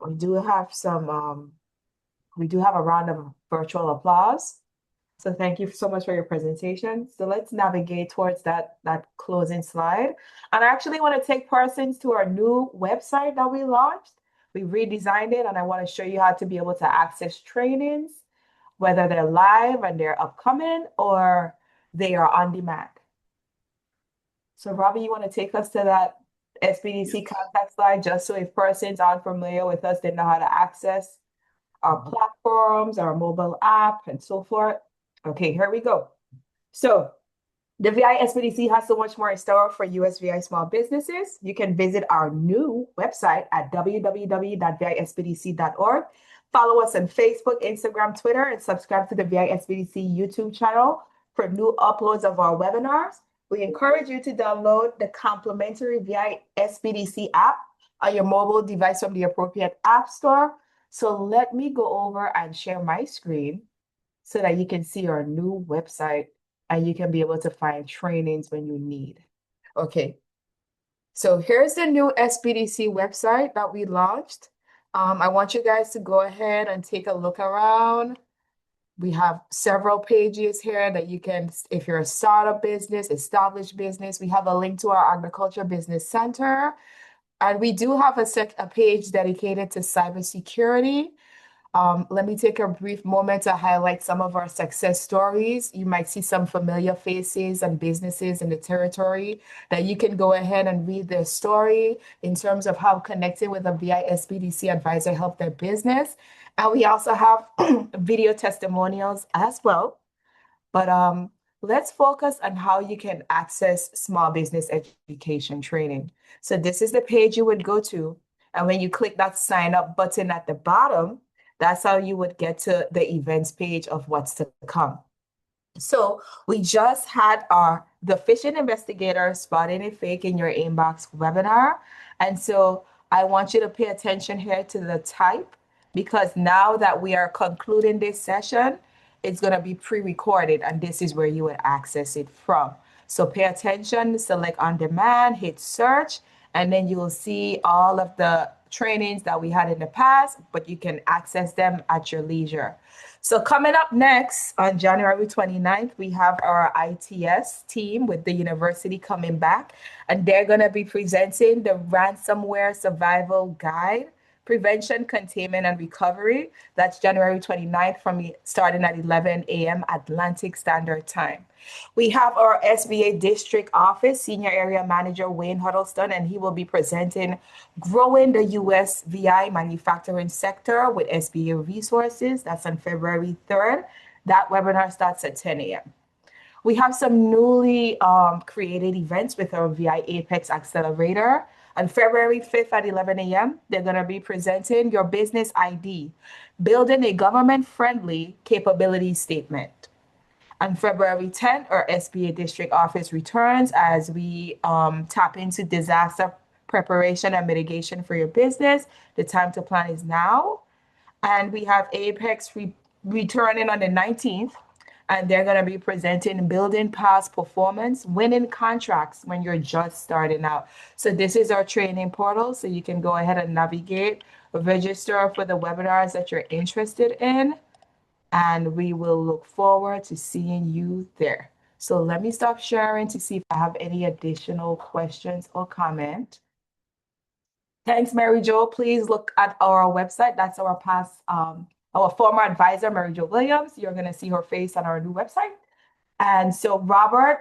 We do have we do have a round of virtual applause. So thank you so much for your presentation. So let's navigate towards that closing slide. And I actually want to take persons to our new website that we launched. We redesigned it, and I want to show you how to be able to access trainings, whether they're live and they're upcoming or they are on demand. So Robbie, you want to take us to that SBDC contact slide just so if persons aren't familiar with us, they know how to access our platforms, our mobile app, and so forth. Okay, here we go. So the VI SBDC has so much more in store for USVI small businesses. You can visit our new website at www.visbdc.org. Follow us on Facebook, Instagram, Twitter, and subscribe to the VI SBDC YouTube channel for new uploads of our webinars. We encourage you to download the complimentary VI SBDC app on your mobile device from the appropriate app store. So let me go over and share my screen so that you can see our new website and you can be able to find trainings when you need. Okay, so here's the new SBDC website that we launched. I want you guys to go ahead and take a look around. We have several pages here that you can, if you're a startup business, established business, we have a link to our Agriculture Business Center. And we do have a page dedicated to cybersecurity. Let me take a brief moment to highlight some of our success stories. You might see some familiar faces and businesses in the territory that you can go ahead and read their story in terms of how connecting with a VI SBDC advisor helped their business. And we also have video testimonials as well. But let's focus on how you can access small business education training. So this is the page you would go to. And when you click that sign up button at the bottom, that's how you would get to the events page of what's to come. So we just had the Phishing Investigator Spotting a Fake in Your Inbox webinar. And so I want you to pay attention here to the type, because now that we are concluding this session, it's going to be pre-recorded and this is where you would access it from. So pay attention, select on demand, hit search, and then you will see all of the trainings that we had in the past, but you can access them at your leisure. So coming up next on January 29th, we have our ITS team with the university coming back, and they're going to be presenting the ransomware survival guide, prevention, containment, and recovery. That's January 29th starting at 11 a.m. Atlantic Standard Time. We have our SBA District Office Senior Area Manager Wayne Huddleston, and he will be presenting Growing the USVI Manufacturing Sector with SBA Resources. That's on February 3rd. That webinar starts at 10 a.m. We have some newly created events with our VI Apex Accelerator. On February 5th at 11 a.m., they're going to be presenting your business ID, building a government-friendly capability statement. On February 10th, our SBA District Office returns as we tap into disaster preparation and mitigation for your business. The time to plan is now. And we have Apex returning on the 19th, and they're going to be presenting building past performance, winning contracts when you're just starting out. So this is our training portal, so you can go ahead and navigate, register for the webinars that you're interested in, and we will look forward to seeing you there. So let me stop sharing to see if I have any additional questions or comment. Thanks, Mary Jo. Please look at our website. That's our our former advisor, Mary Jo Williams. You're going to see her face on our new website. And so, Robert,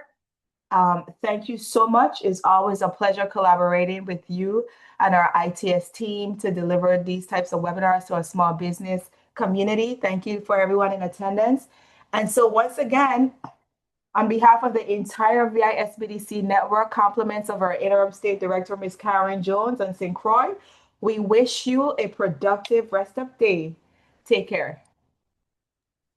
thank you so much. It's always a pleasure collaborating with you and our ITS team to deliver these types of webinars to our small business community. Thank you for everyone in attendance. And so once again, on behalf of the entire VI SBDC network, compliments of our Interim State Director, Ms. Karen Jones and St. Croix, we wish you a productive rest of day. Take care.